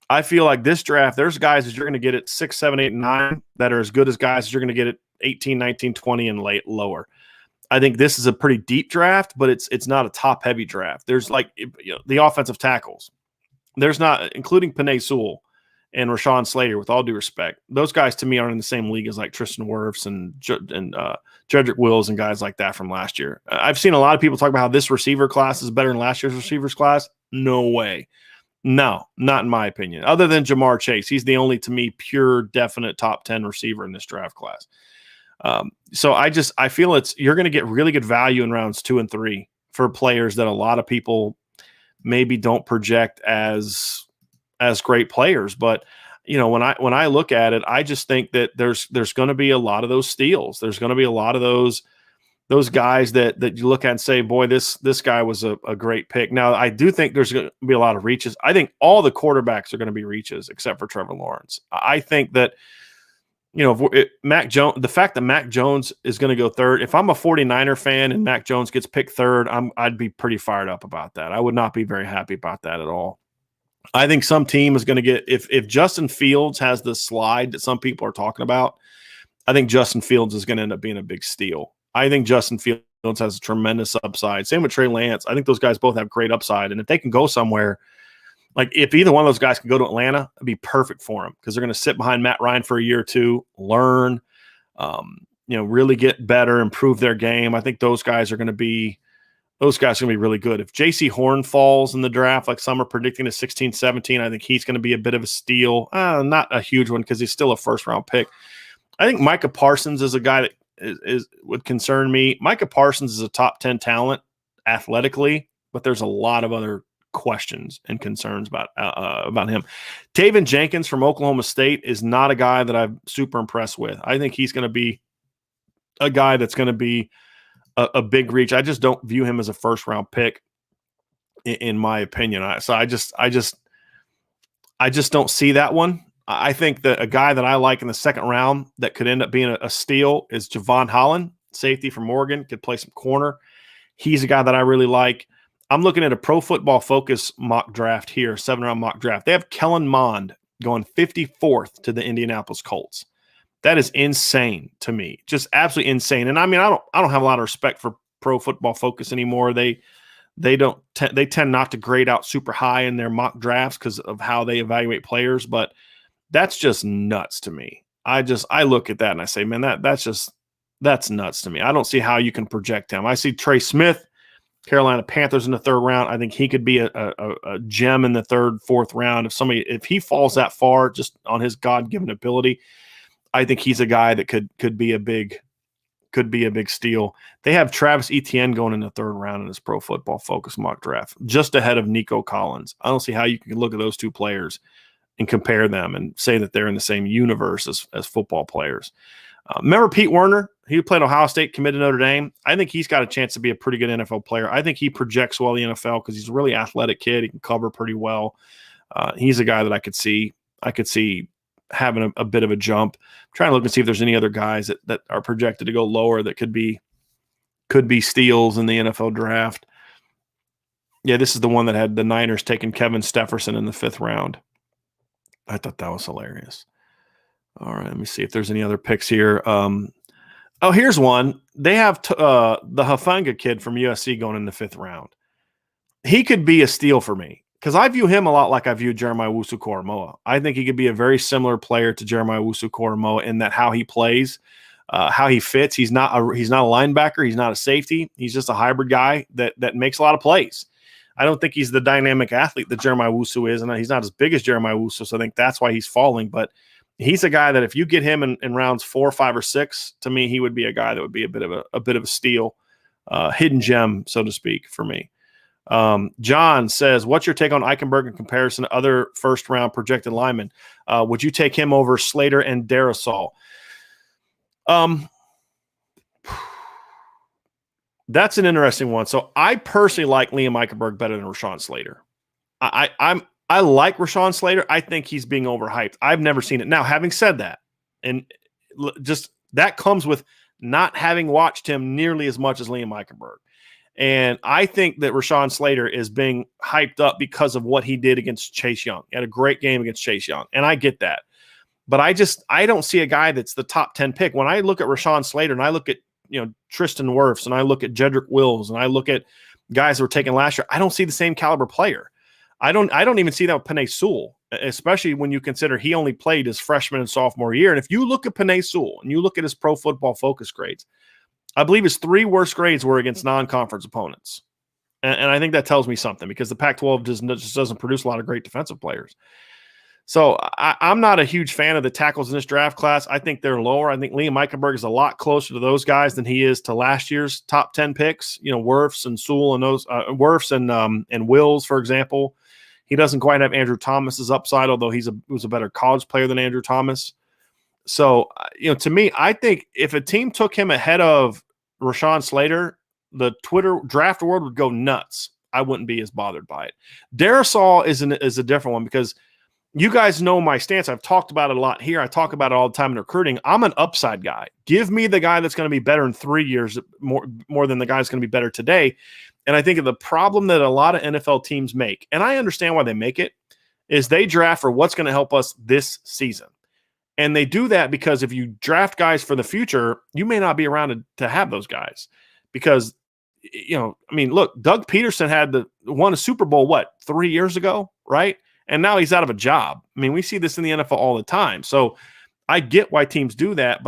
I feel like this draft, there's guys that you're going to get at 6, 7, 8, 9 that are as good as guys that you're going to get at 18, 19, 20, and lower. I think this is a pretty deep draft, but it's not a top-heavy draft. There's like the offensive tackles. There's not, including Penei Sewell and Rashawn Slater, with all due respect. Those guys to me aren't in the same league as like Tristan Wirfs and Jedrick Wills and guys like that from last year. I've seen a lot of people talk about how this receiver class is better than last year's receivers class. No way. No, not in my opinion. Other than Jamar Chase. He's the only, to me, pure, definite top 10 receiver in this draft class. So I feel you're going to get really good value in rounds 2 and 3 for players that a lot of people maybe don't project as great players. But when I look at it, I just think that there's going to be a lot of those steals. There's going to be a lot of those guys that you look at and say, boy, this guy was a great pick. Now, I do think there's going to be a lot of reaches. I think all the quarterbacks are going to be reaches except for Trevor Lawrence. I think that Mac Jones, the fact that Mac Jones is going to go third, if I'm a 49er fan and Mac Jones gets picked third, I'd be pretty fired up about that. I would not be very happy about that at all. I think some team is going to get, if Justin Fields has the slide that some people are talking about, I think Justin Fields is going to end up being a big steal. I think Justin Fields has a tremendous upside. Same with Trey Lance. I think those guys both have great upside. And if they can go somewhere, like if either one of those guys can go to Atlanta, it'd be perfect for them because they're going to sit behind Matt Ryan for a year or two, learn, really get better, improve their game. I think those guys are going to be really good. If J.C. Horn falls in the draft, like some are predicting to 16, 17, I think he's going to be a bit of a steal. Not a huge one because he's still a first-round pick. I think Micah Parsons is a guy that is would concern me. Micah Parsons is a top 10 talent athletically, but there's a lot of other questions and concerns about him. Taven Jenkins from Oklahoma State is not a guy that I'm super impressed with. I think he's going to be a guy that's going to be a big reach. I just don't view him as a first round pick, in my opinion. I just don't see that one. I think that a guy that I like in the second round that could end up being a steal is Javon Holland, safety from Oregon, could play some corner. He's a guy that I really like. I'm looking at a Pro Football Focus mock draft here, 7-round mock draft. They have Kellen Mond going 54th to the Indianapolis Colts. That is insane to me, just absolutely insane. And I mean, I don't have a lot of respect for Pro Football Focus anymore. They tend not to grade out super high in their mock drafts because of how they evaluate players, but that's just nuts to me. I look at that and I say, man, that's nuts to me. I don't see how you can project him. I see Trey Smith, Carolina Panthers in the third round. I think he could be a gem in the third, fourth round. If he falls that far just on his God-given ability, I think he's a guy that could be a big steal. They have Travis Etienne going in the third round in this Pro Football Focus mock draft, just ahead of Nico Collins. I don't see how you can look at those two players and compare them and say that they're in the same universe as football players. Remember Pete Werner? He played Ohio State, committed to Notre Dame. I think he's got a chance to be a pretty good NFL player. I think he projects well in the NFL because he's a really athletic kid. He can cover pretty well. He's a guy that I could see having a bit of a jump. I'm trying to look and see if there's any other guys that are projected to go lower that could be steals in the NFL draft. Yeah, this is the one that had the Niners taking Kevin Stepherson in the 5th round. I thought that was hilarious. All right, let me see if there's any other picks here. Here's one. They have the Hufanga kid from USC going in the 5th round. He could be a steal for me because I view him a lot like I view Jeremiah Wuzukoromoa. I think he could be a very similar player to Jeremiah Wuzukoromoa in that how he plays, how he fits. He's not a linebacker. He's not a safety. He's just a hybrid guy that makes a lot of plays. I don't think he's the dynamic athlete that Jeremiah Wusu is, and he's not as big as Jeremiah Wusu, so I think that's why he's falling. But he's a guy that if you get him in rounds 4, 5, or 6, to me, he would be a guy that would be a bit of a steal, hidden gem, so to speak, for me. John says, what's your take on Eichenberg in comparison to other first-round projected linemen? Would you take him over Slater and Darrisaw? That's an interesting one. So I personally like Liam Eichenberg better than Rashawn Slater. I like Rashawn Slater. I think he's being overhyped. I've never seen it. Now, having said that, and just that comes with not having watched him nearly as much as Liam Eichenberg. And I think that Rashawn Slater is being hyped up because of what he did against Chase Young. He had a great game against Chase Young, and I get that. But I don't see a guy that's the top 10 pick. When I look at Rashawn Slater and I look at Tristan Wirfs and I look at Jedrick Wills and I look at guys that were taken last year, I don't see the same caliber player. I don't even see that with Penei Sewell, especially when you consider he only played his freshman and sophomore year. And if you look at Penei Sewell and you look at his Pro Football Focus grades, I believe his 3 worst grades were against non-conference opponents. And I think that tells me something because the Pac-12 just doesn't produce a lot of great defensive players. So I'm not a huge fan of the tackles in this draft class. I think they're lower. I think Liam Eichenberg is a lot closer to those guys than he is to last year's top 10 picks. Wirfs and Sewell and those Wirfs and Wills, for example. He doesn't quite have Andrew Thomas's upside, although he was a better college player than Andrew Thomas. So, to me, I think if a team took him ahead of Rashawn Slater, the Twitter draft world would go nuts. I wouldn't be as bothered by it. Darrisaw is a different one because you guys know my stance. I've talked about it a lot here. I talk about it all the time in recruiting. I'm an upside guy. Give me the guy that's going to be better in 3 years more than the guy that's going to be better today. And I think the problem that a lot of NFL teams make, and I understand why they make it, is they draft for what's going to help us this season. And they do that because if you draft guys for the future, you may not be around to have those guys. Because, look, Doug Peterson won a Super Bowl, 3 years ago, right? And now he's out of a job. I mean, we see this in the NFL all the time. So I get why teams do that,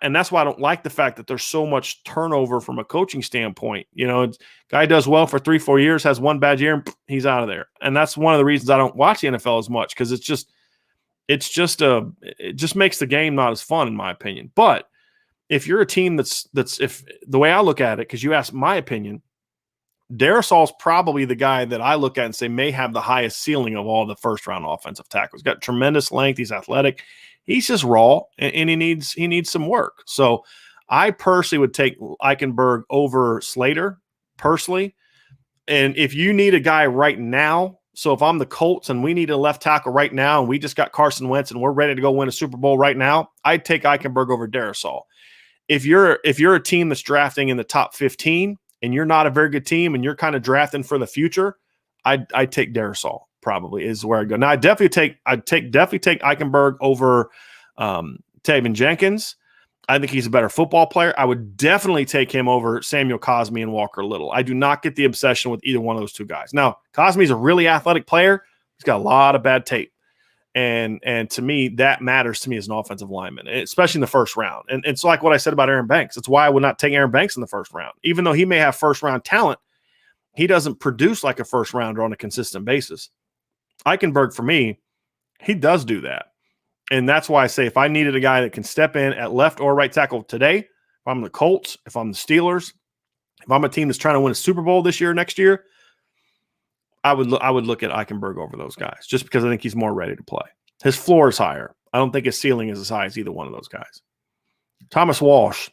and that's why I don't like the fact that there's so much turnover from a coaching standpoint. Guy does well for 3-4 years, has one bad year, and he's out of there. And that's one of the reasons I don't watch the NFL as much, because it just makes the game not as fun, in my opinion. But if you're a team that's if the way I look at it, because you asked my opinion, Darrisaw's probably the guy that I look at and say may have the highest ceiling of all the first-round offensive tackles. He's got tremendous length. He's athletic. He's just raw, and he needs some work. So I personally would take Eichenberg over Slater, personally. And if you need a guy right now, so if I'm the Colts and we need a left tackle right now and we just got Carson Wentz and we're ready to go win a Super Bowl right now, I'd take Eichenberg over Darrisaw. If you're a team that's drafting in the top 15 and you're not a very good team and you're kind of drafting for the future, I'd take Darrisaw. Probably is where I go. Now, I'd definitely take Eichenberg over Taven Jenkins. I think he's a better football player. I would definitely take him over Samuel Cosmi and Walker Little. I do not get the obsession with either one of those two guys. Now, Cosmi's a really athletic player. He's got a lot of bad tape. And to me, that matters to me as an offensive lineman, especially in the first round. And it's like what I said about Aaron Banks. That's why I would not take Aaron Banks in the first round. Even though he may have first-round talent, he doesn't produce like a first-rounder on a consistent basis. Eichenberg, for me, he does do that. And that's why I say if I needed a guy that can step in at left or right tackle today, if I'm the Colts, if I'm the Steelers, if I'm a team that's trying to win a Super Bowl this year, next year, I would look at Eichenberg over those guys just because I think he's more ready to play. His floor is higher. I don't think his ceiling is as high as either one of those guys. Thomas Walsh.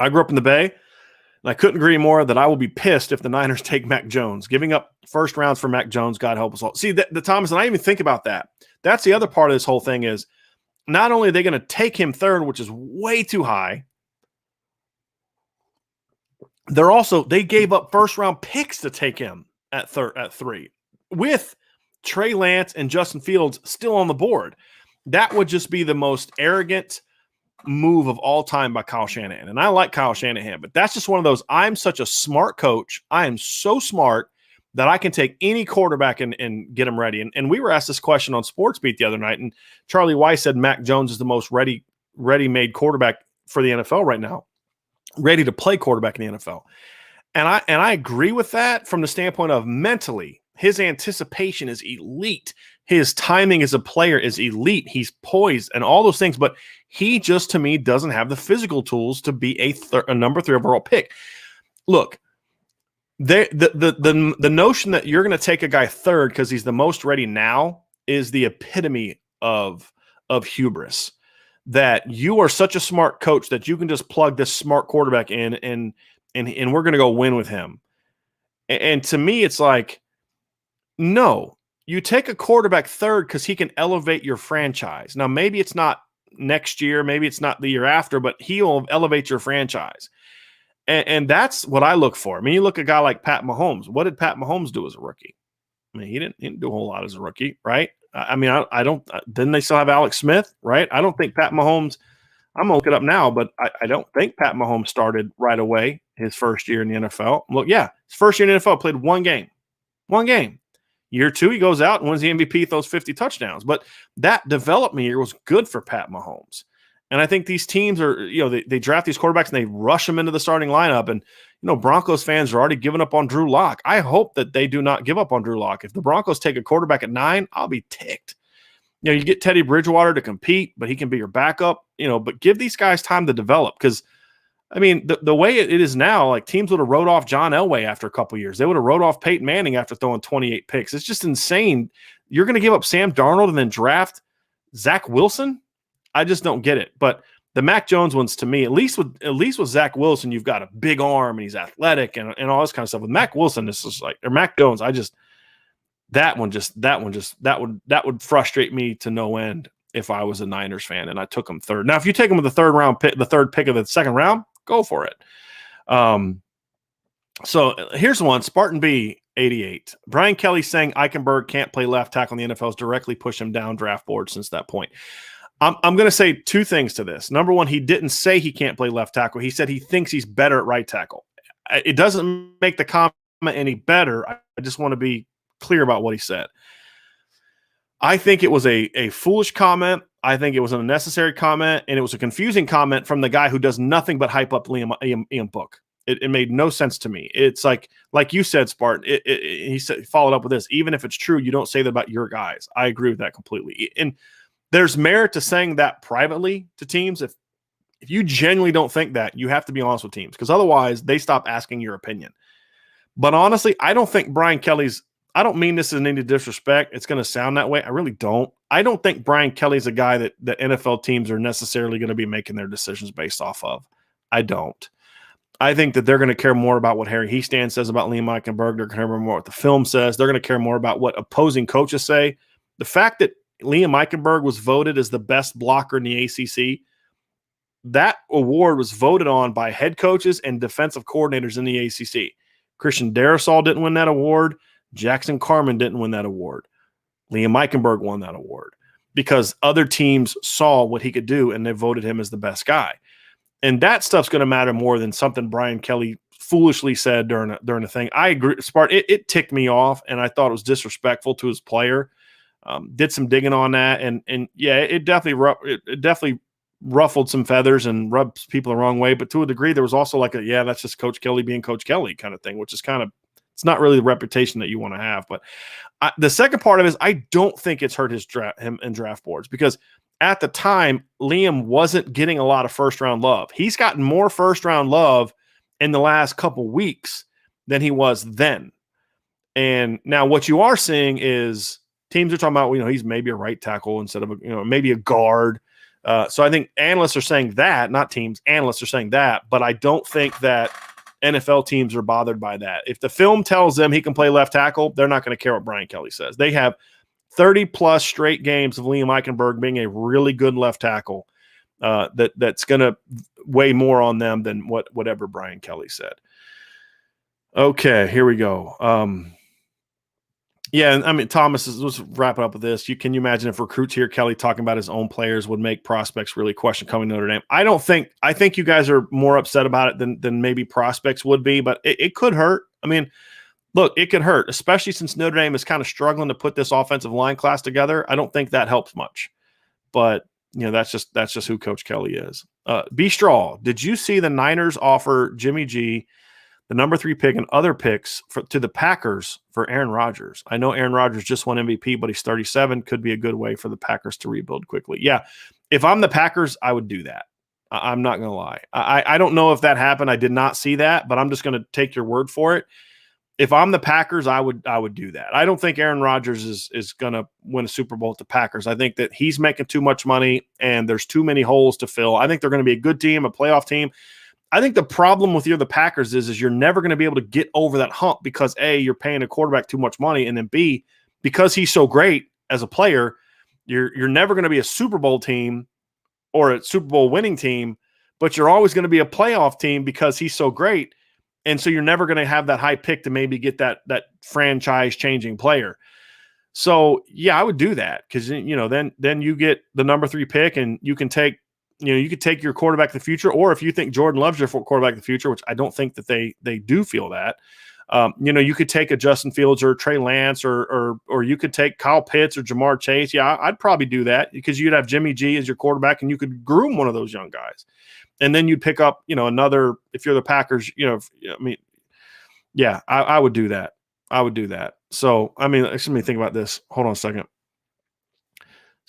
I grew up in the Bay, and I couldn't agree more that I will be pissed if the Niners take Mac Jones. Giving up first rounds for Mac Jones, God help us all. See, the Thomas, and I didn't even think about that. That's the other part of this whole thing is not only are they going to take him third, which is way too high, they gave up first-round picks to take him at 3 with Trey Lance and Justin Fields still on the board. That would just be the most arrogant move of all time by Kyle Shanahan. And I like Kyle Shanahan, but that's just one of those, I'm such a smart coach. I am so smart that I can take any quarterback and get him ready. And we were asked this question on Sports Beat the other night, and Charlie Weiss said Mac Jones is the most ready-made quarterback for the NFL right now, ready to play quarterback in the NFL. And I agree with that from the standpoint of mentally, his anticipation is elite. His timing as a player is elite. He's poised and all those things, but he just, to me, doesn't have the physical tools to be a number 3 overall pick. Look, the notion that you're going to take a guy third because he's the most ready now is the epitome of hubris. That you are such a smart coach that you can just plug this smart quarterback in and we're going to go win with him. And to me, it's like, no, you take a quarterback third because he can elevate your franchise. Now, maybe it's not next year, maybe it's not the year after, but he'll elevate your franchise. And that's what I look for. I mean, you look at a guy like Pat Mahomes. What did Pat Mahomes do as a rookie? I mean, he didn't do a whole lot as a rookie, right? I mean, I don't – didn't they still have Alex Smith, right? I don't think Pat Mahomes – I'm going to look it up now, but I don't think Pat Mahomes started right away his first year in the NFL. Look, yeah, his first year in the NFL, played one game. Year 2, he goes out and wins the MVP, throws 50 touchdowns. But that development year was good for Pat Mahomes. And I think these teams are, they draft these quarterbacks and they rush them into the starting lineup. And, Broncos fans are already giving up on Drew Lock. I hope that they do not give up on Drew Lock. If the Broncos take a quarterback at 9, I'll be ticked. you get Teddy Bridgewater to compete, but he can be your backup, but give these guys time to develop. Because, I mean, the way it is now, like teams would have wrote off John Elway after a couple of years. They would have wrote off Peyton Manning after throwing 28 picks. It's just insane. You're going to give up Sam Darnold and then draft Zach Wilson? I just don't get it. But the Mac Jones ones, to me, at least with Zach Wilson, you've got a big arm and he's athletic and all this kind of stuff. With Mac Wilson, this is like, or Mac Jones, that would frustrate me to no end if I was a Niners fan and I took him third. Now, if you take him with the third pick of the second round, go for it. So here's one, Spartan B 88. Brian Kelly saying Eichenberg can't play left tackle in the NFL has directly pushed him down draft board since that point. I'm going to say two things to this. Number one, he didn't say he can't play left tackle. He said he thinks he's better at right tackle. It doesn't make the comment any better. I just want to be clear about what he said. I think it was a foolish comment. I think it was an unnecessary comment, and it was a confusing comment from the guy who does nothing but hype up Ian Book. It made no sense to me. It's like you said, Spartan. He followed up with this. Even if it's true, you don't say that about your guys. I agree with that completely. And there's merit to saying that privately to teams. If you genuinely don't think that, you have to be honest with teams because otherwise they stop asking your opinion. But honestly, I don't think Brian Kelly's – I don't mean this in any disrespect. It's going to sound that way. I really don't. I don't think Brian Kelly's a guy that NFL teams are necessarily going to be making their decisions based off of. I don't. I think that they're going to care more about what Harry Hiestand says about Liam Eichenberg. They're going to care more what the film says. They're going to care more about what opposing coaches say. The fact that Liam Eichenberg was voted as the best blocker in the ACC, that award was voted on by head coaches and defensive coordinators in the ACC. Christian Darrisaw didn't win that award. Jackson Carman didn't win that award. Liam Eichenberg won that award because other teams saw what he could do and they voted him as the best guy. And that stuff's going to matter more than something Brian Kelly foolishly said during a thing. I agree, Spart. It ticked me off, and I thought it was disrespectful to his player. Did some digging on that, and yeah, it definitely ruffled some feathers and rubbed people the wrong way. But to a degree, there was also like that's just Coach Kelly being Coach Kelly kind of thing, which is kind of it's not really the reputation that you want to have. But the second part of it is I don't think it's hurt him in draft boards because at the time Liam wasn't getting a lot of first round love. He's gotten more first round love in the last couple weeks than he was then. And now what you are seeing is teams are talking about, he's maybe a right tackle instead of maybe a guard. So I think analysts are saying that, not teams. Analysts are saying that, but I don't think that NFL teams are bothered by that. If the film tells them he can play left tackle, they're not going to care what Brian Kelly says. They have 30-plus straight games of Liam Eichenberg being a really good left tackle that's going to weigh more on them than whatever Brian Kelly said. Okay, here we go. Thomas, let's wrap it up with this. Can you imagine if recruits hear Kelly talking about his own players would make prospects really question coming to Notre Dame? I think you guys are more upset about it than maybe prospects would be, but it could hurt. I mean, look, it could hurt, especially since Notre Dame is kind of struggling to put this offensive line class together. I don't think that helps much, but that's just who Coach Kelly is. B. Straw, did you see the Niners offer Jimmy G the number 3 pick and other picks to the Packers for Aaron Rodgers? I know Aaron Rodgers just won MVP, but he's 37. Could be a good way for the Packers to rebuild quickly. Yeah, if I'm the Packers, I would do that. I'm not going to lie. I don't know if that happened. I did not see that, but I'm just going to take your word for it. If I'm the Packers, I would do that. I don't think Aaron Rodgers is going to win a Super Bowl with the Packers. I think that he's making too much money and there's too many holes to fill. I think they're going to be a good team, a playoff team. I think the problem with the Packers is you're never going to be able to get over that hump because A, you're paying a quarterback too much money, and then B, because he's so great as a player, you're never going to be a Super Bowl team or a Super Bowl winning team, but you're always going to be a playoff team because he's so great. And so you're never going to have that high pick to maybe get that franchise changing player. So yeah, I would do that because then you get the number 3 pick and you can take you could take your quarterback of the future, or if you think Jordan Love's your quarterback of the future, which I don't think that they do feel that. You could take a Justin Fields or Trey Lance or you could take Kyle Pitts or Jamar Chase. Yeah, I'd probably do that because you'd have Jimmy G as your quarterback and you could groom one of those young guys. And then you'd pick up, another, if you're the Packers, I would do that. I would do that. So, let me think about this. Hold on a second.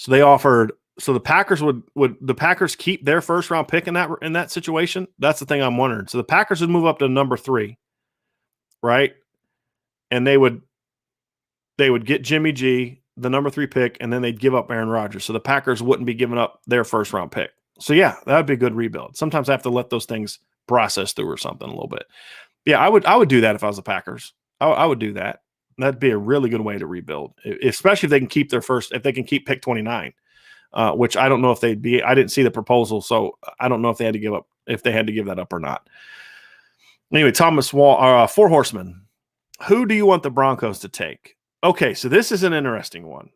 So they offered. So the Packers would the Packers keep their first round pick in that situation? That's the thing I'm wondering. So the Packers would move up to number 3, right? And they would get Jimmy G, the number 3 pick, and then they'd give up Aaron Rodgers. So the Packers wouldn't be giving up their first round pick. So yeah, that would be a good rebuild. Sometimes I have to let those things process through or something a little bit. Yeah, I would do that if I was the Packers. I would do that. That'd be a really good way to rebuild, especially if they can keep if they can keep pick 29. Which I don't know if they'd be. I didn't see the proposal, so I don't know if they had to give that up or not. Anyway, Thomas Wall, 4 Horsemen. Who do you want the Broncos to take? Okay, so this is an interesting one.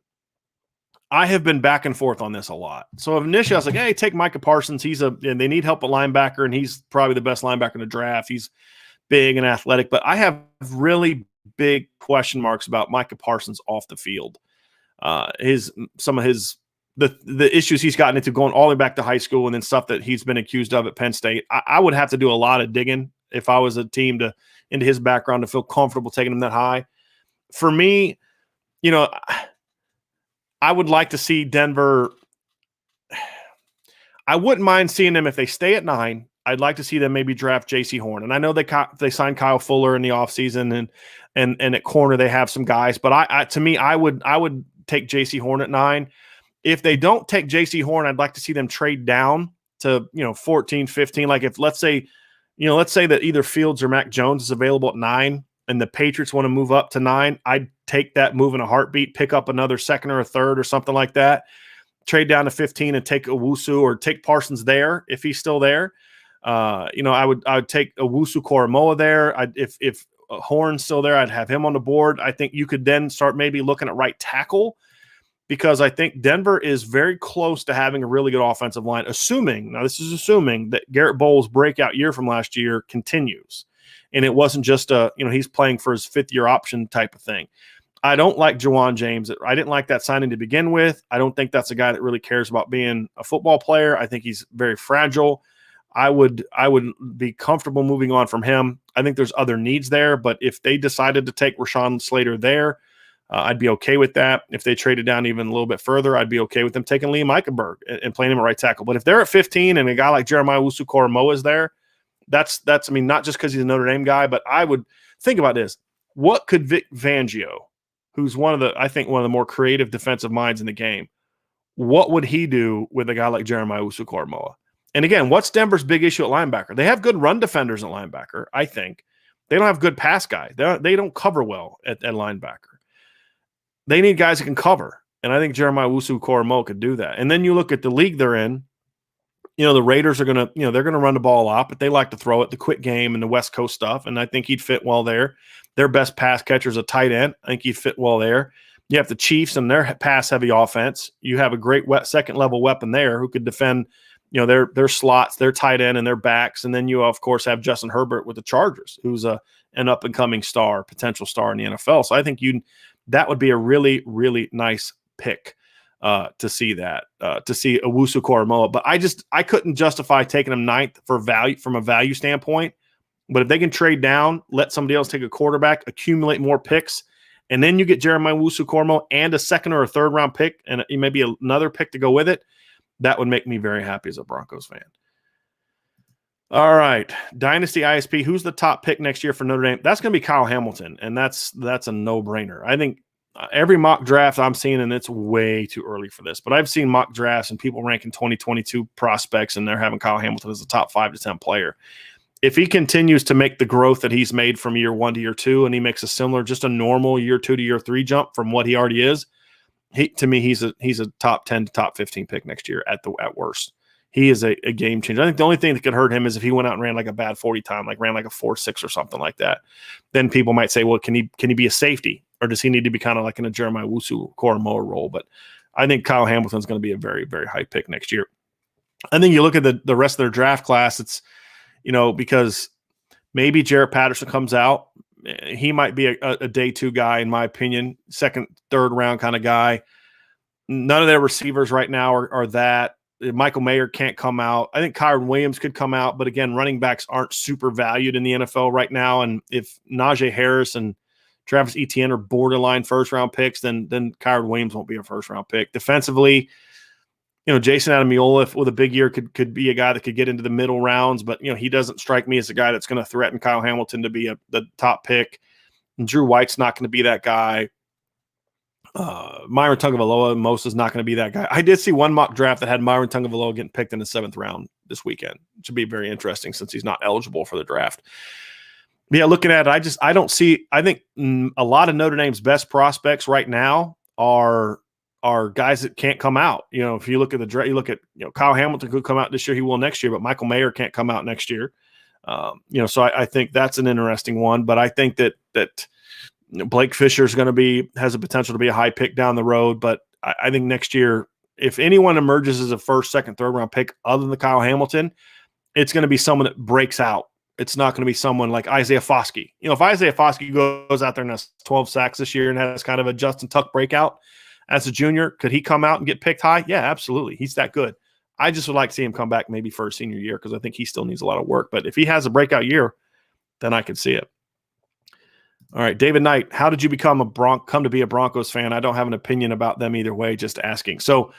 I have been back and forth on this a lot. So initially I was like, hey, take Micah Parsons. And they need help at linebacker, and he's probably the best linebacker in the draft. He's big and athletic, but I have really big question marks about Micah Parsons off the field. Some of his the issues he's gotten into going all the way back to high school, and then stuff that he's been accused of at Penn State. I would have to do a lot of digging if I was a team into his background to feel comfortable taking him that high. For me, I would like to see Denver. I wouldn't mind seeing them if they stay at 9. I'd like to see them maybe draft J.C. Horn. And I know they signed Kyle Fuller in the offseason, and at corner they have some guys. But I would take J.C. Horn at 9. If they don't take J.C. Horn, I'd like to see them trade down to 14, 15. Like if let's say that either Fields or Mac Jones is available at 9, and the Patriots want to move up to 9, I'd take that move in a heartbeat, pick up another second or a third or something like that, trade down to 15 and take Owusu or take Parsons there if he's still there. I would take Wuzukoromoa there. If Horn's still there, I'd have him on the board. I think you could then start maybe looking at right tackle, because I think Denver is very close to having a really good offensive line, assuming that Garrett Bowles' breakout year from last year continues. And it wasn't just he's playing for his 5th-year option type of thing. I don't like Juwan James. I didn't like that signing to begin with. I don't think that's a guy that really cares about being a football player. I think he's very fragile. I would be comfortable moving on from him. I think there's other needs there, but if they decided to take Rashawn Slater there, I'd be okay with that. If they traded down even a little bit further, I'd be okay with them taking Liam Eichenberg and playing him at right tackle. But if they're at 15 and a guy like Jeremiah Wuzukoromoa is there, that's not just because he's a Notre Dame guy, but I would think about this. What could Vic Fangio, who's one of the more creative defensive minds in the game, what would he do with a guy like Jeremiah Wuzukoromoa? And again, what's Denver's big issue at linebacker? They have good run defenders at linebacker, I think. They don't have good pass guy. They don't cover well at linebacker. They need guys that can cover. And I think Jeremiah Wuzukoromoa could do that. And then you look at the league they're in. The Raiders are going to, they're going to run the ball a lot, but they like to throw it, the quick game and the West Coast stuff. And I think he'd fit well there. Their best pass catcher is a tight end. I think he'd fit well there. You have the Chiefs and their pass-heavy offense. You have a great second-level weapon there who could defend, their slots, their tight end, and their backs. And then you, of course, have Justin Herbert with the Chargers, who's an up-and-coming potential star in the NFL. So I think that would be a really, really nice pick to see Wuzukoromoa. But I couldn't justify taking him 9th for value from a value standpoint. But if they can trade down, let somebody else take a quarterback, accumulate more picks, and then you get Jeremiah Wuzukoromoa and a second or a third round pick and maybe another pick to go with it, that would make me very happy as a Broncos fan. All right, Dynasty ISP, who's the top pick next year for Notre Dame? That's going to be Kyle Hamilton, and that's a no-brainer. I think every mock draft I'm seeing, and it's way too early for this, but I've seen mock drafts and people ranking 2022 prospects, and they're having Kyle Hamilton as a top 5 to 10 player. If he continues to make the growth that he's made from year 1 to year 2, and he makes just a normal year 2 to year 3 jump from what he already is, to me, he's a top 10 to top 15 pick next year at worst. He is a game changer. I think the only thing that could hurt him is if he went out and ran like a bad 40 time, like ran like a 4.6 or something like that. Then people might say, well, can he be a safety, or does he need to be kind of like in a Jeremiah Wuzukoromoa role? But I think Kyle Hamilton's going to be a very, very high pick next year. I think you look at the rest of their draft class, it's, because maybe Jarrett Patterson comes out. He might be a day 2 guy, in my opinion, second, third round kind of guy. None of their receivers right now are that. Michael Mayer can't come out. I think Kyron Williams could come out, but again, running backs aren't super valued in the NFL right now. And if Najee Harris and Travis Etienne are borderline first-round picks, then Kyron Williams won't be a first-round pick. Defensively, Jason Ademilola with a big year could be a guy that could get into the middle rounds, but he doesn't strike me as a guy that's going to threaten Kyle Hamilton to be the top pick. And Drew White's not going to be that guy. Myron Tagovailoa most is not going to be that guy. I did see one mock draft that had Myron Tagovailoa getting picked in the 7th round this weekend. It should be very interesting since he's not eligible for the draft. But yeah, looking at it, I think a lot of Notre Dame's best prospects right now are guys that can't come out. If you look at the draft, you look at Kyle Hamilton could come out this year, he will next year, but Michael Mayer can't come out next year. So I think that's an interesting one. But I think that Blake Fisher has a potential to be a high pick down the road. But I think next year, if anyone emerges as a first, second, third round pick other than the Kyle Hamilton, it's going to be someone that breaks out. It's not going to be someone like Isaiah Foskey. If Isaiah Foskey goes out there and has 12 sacks this year and has kind of a Justin Tuck breakout as a junior, could he come out and get picked high? Yeah, absolutely. He's that good. I just would like to see him come back maybe for a senior year because I think he still needs a lot of work. But if he has a breakout year, then I could see it. All right, David Knight, how did you come to be a Broncos fan? I don't have an opinion about them either way, just asking. So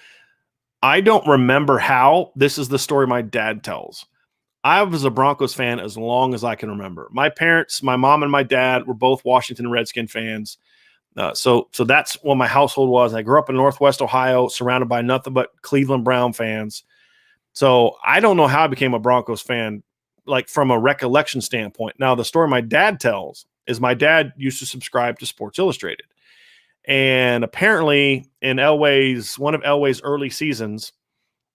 I don't remember how. This is the story my dad tells. I was a Broncos fan as long as I can remember. My parents, my mom and my dad were both Washington Redskin fans. So that's what my household was. I grew up in Northwest Ohio, surrounded by nothing but Cleveland Brown fans. So I don't know how I became a Broncos fan, like from a recollection standpoint. Now, the story my dad tells is my dad used to subscribe to Sports Illustrated. And apparently in one of Elway's early seasons,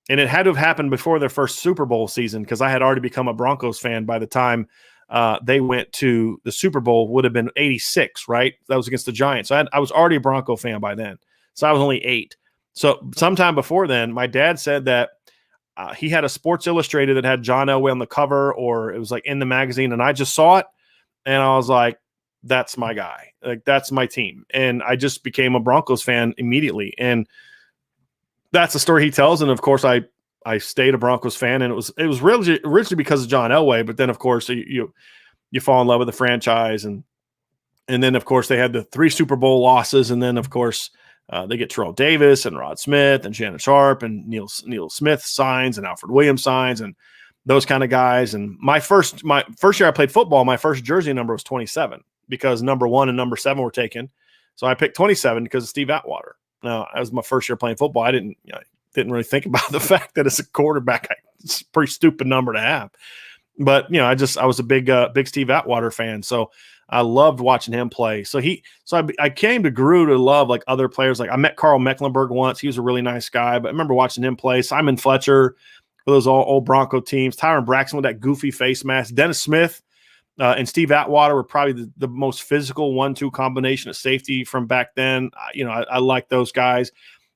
and it had to have happened before their first Super Bowl season because I had already become a Broncos fan by the time they went to the Super Bowl, would have been 86, right? That was against the Giants. So I was already a Bronco fan by then. So I was only 8. So sometime before then, my dad said that he had a Sports Illustrated that had John Elway on the cover, or it was like in the magazine, and I just saw it, and I was like, that's my guy. Like, that's my team. And I just became a Broncos fan immediately. And that's the story he tells. And of course I stayed a Broncos fan, and it was really originally because of John Elway, but then of course you fall in love with the franchise. And then of course they had the 3 Super Bowl losses. And then of course they get Terrell Davis and Rod Smith and Shannon Sharp and Neil Smith signs and Alfred Williams signs and those kind of guys. And my first year I played football, my first jersey number was 27 because number 1 and number 7 were taken. So I picked 27 because of Steve Atwater. Now, that was my first year playing football. I didn't really think about the fact that as a quarterback, it's a pretty stupid number to have. But I was a big Steve Atwater fan, so I loved watching him play. So I came to grew to love like other players. Like I met Carl Mecklenburg once. He was a really nice guy, but I remember watching him play. Simon Fletcher for those old Bronco teams. Tyron Braxton with that goofy face mask. Dennis Smith and Steve Atwater were probably the most physical 1-2 combination of safety from back then. I like those guys.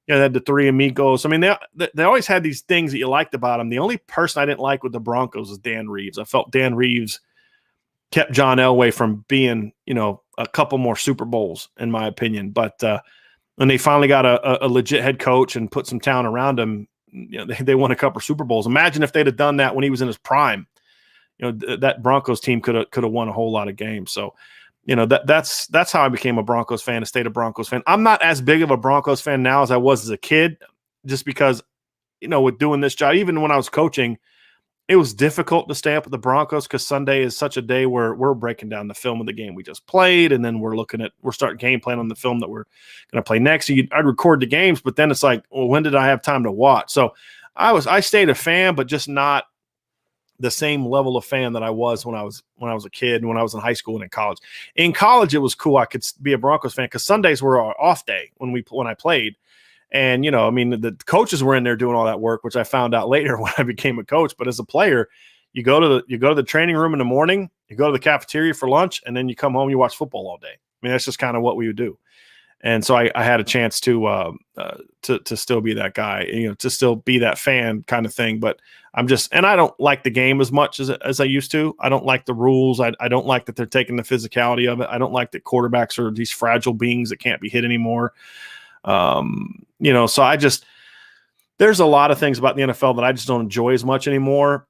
They had the 3 amigos. I mean, they always had these things that you liked about them. The only person I didn't like with the Broncos was Dan Reeves. I felt Dan Reeves kept John Elway from being, a couple more Super Bowls, in my opinion. But when they finally got a legit head coach and put some talent around him, they won a couple of Super Bowls. Imagine if they'd have done that when he was in his prime. That Broncos team could have won a whole lot of games. So, that's how I became a Broncos fan, a state of Broncos fan. I'm not as big of a Broncos fan now as I was as a kid, just because, with doing this job, even when I was coaching, it was difficult to stay up with the Broncos because Sunday is such a day where we're breaking down the film of the game we just played, and then we're starting game plan on the film that we're going to play next. So I'd record the games, but then it's like, well, when did I have time to watch? So I stayed a fan, but just not the same level of fan that I was when I was a kid and when I was in high school and in college. In college, it was cool. I could be a Broncos fan because Sundays were our off day when I played. And, the coaches were in there doing all that work, which I found out later when I became a coach. But as a player, you go to the training room in the morning, you go to the cafeteria for lunch, and then you come home, you watch football all day. I mean, that's just kind of what we would do. And so I had a chance to still be that guy, to still be that fan kind of thing. But and I don't like the game as much as I used to. I don't like the rules. I don't like that they're taking the physicality of it. I don't like that quarterbacks are these fragile beings that can't be hit anymore. So there's a lot of things about the NFL that I just don't enjoy as much anymore.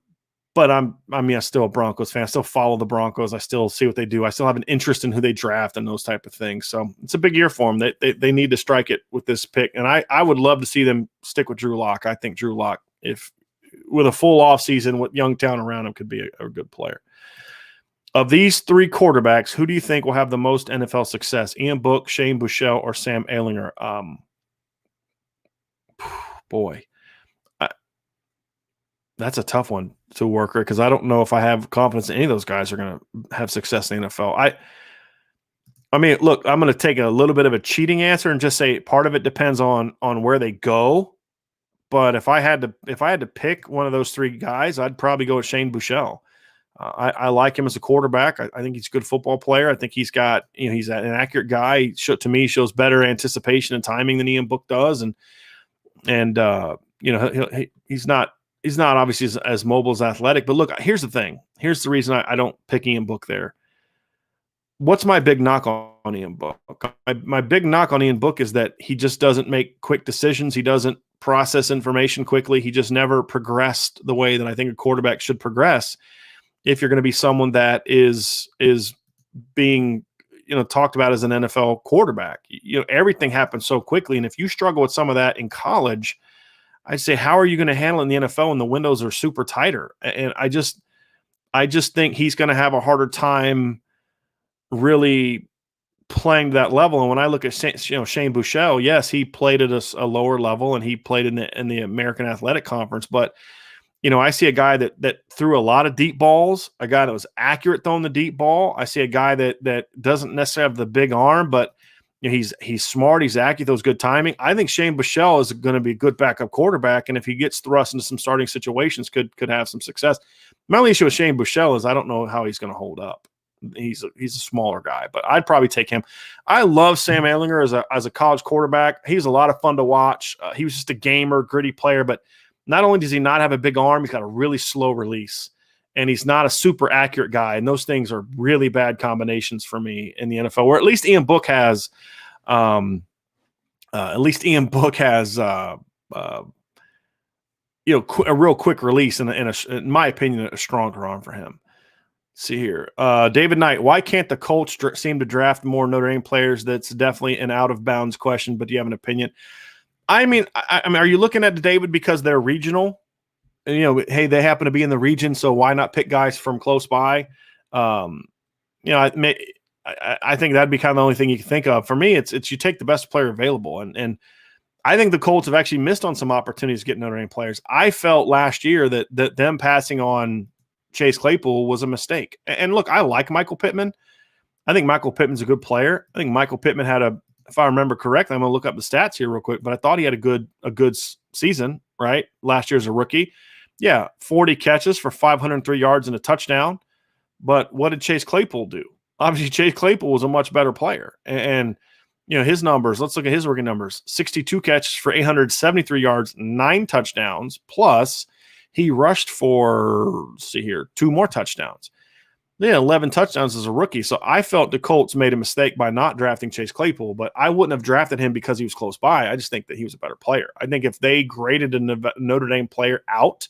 But I'm still a Broncos fan. I still follow the Broncos. I still see what they do. I still have an interest in who they draft and those type of things. So it's a big year for them. They need to strike it with this pick. And I would love to see them stick with Drew Lock. I think Drew Lock, if with a full offseason with young talent around him, could be a good player. Of these three quarterbacks, who do you think will have the most NFL success? Ian Book, Shane Buechele, or Sam Ehlinger? Boy. That's a tough one to work with because I don't know if I have confidence in any of those guys are going to have success in the NFL. I mean, look, I'm going to take a little bit of a cheating answer and just say part of it depends on where they go. But if I had to pick one of those three guys, I'd probably go with Shane Buechele. I like him as a quarterback. I think he's a good football player. I think he's got, he's an accurate guy. To me, shows better anticipation and timing than Ian Book does, and he's not obviously as mobile as athletic. But look, here's the thing. Here's the reason I don't pick Ian Book there. What's my big knock on Ian Book? My big knock on Ian Book is that he just doesn't make quick decisions. He doesn't process information quickly. He just never progressed the way that I think a quarterback should progress. If you're going to be someone that is being, talked about as an NFL quarterback, everything happens so quickly. And if you struggle with some of that in college, I'd say, how are you going to handle it in the NFL when the windows are super tighter? And I just think he's going to have a harder time really playing to that level. And when I look at Shane Buechele, yes, he played at a lower level and he played in the American Athletic Conference, but I see a guy that threw a lot of deep balls, a guy that was accurate throwing the deep ball. I see a guy that doesn't necessarily have the big arm, but he's smart, he's accurate, those good timing. I think Shane Buechele is going to be a good backup quarterback, and if he gets thrust into some starting situations, could have some success. My only issue with Shane Buechele is I don't know how he's going to hold up. He's a smaller guy, but I'd probably take him. I love Sam Ehlinger as a college quarterback. He's a lot of fun to watch. He was just a gamer, gritty player, but not only does he not have a big arm, he's got a really slow release, and he's not a super accurate guy. And those things are really bad combinations for me in the NFL, where at least Ian Book has a real quick release and in my opinion, a stronger arm for him. Let's see here. David Knight, why can't the Colts seem to draft more Notre Dame players? That's definitely an out of bounds question, but do you have an opinion? I mean, are you looking at David because they're regional? Hey, they happen to be in the region, so why not pick guys from close by? I think that'd be kind of the only thing you can think of. For me, it's you take the best player available, and I think the Colts have actually missed on some opportunities to get Notre Dame players. I felt last year that them passing on Chase Claypool was a mistake. And look, I like Michael Pittman. I think Michael Pittman's a good player. I think Michael Pittman had if I remember correctly, I'm going to look up the stats here real quick, but I thought he had a good season, right? Last year as a rookie. Yeah, 40 catches for 503 yards and a touchdown. But what did Chase Claypool do? Obviously, Chase Claypool was a much better player. And his numbers, let's look at his rookie numbers. 62 catches for 873 yards, 9 touchdowns, plus he rushed for, let's see here, 2 more touchdowns. 11 touchdowns as a rookie. So I felt the Colts made a mistake by not drafting Chase Claypool, but I wouldn't have drafted him because he was close by. I just think that he was a better player. I think if they graded a Notre Dame player out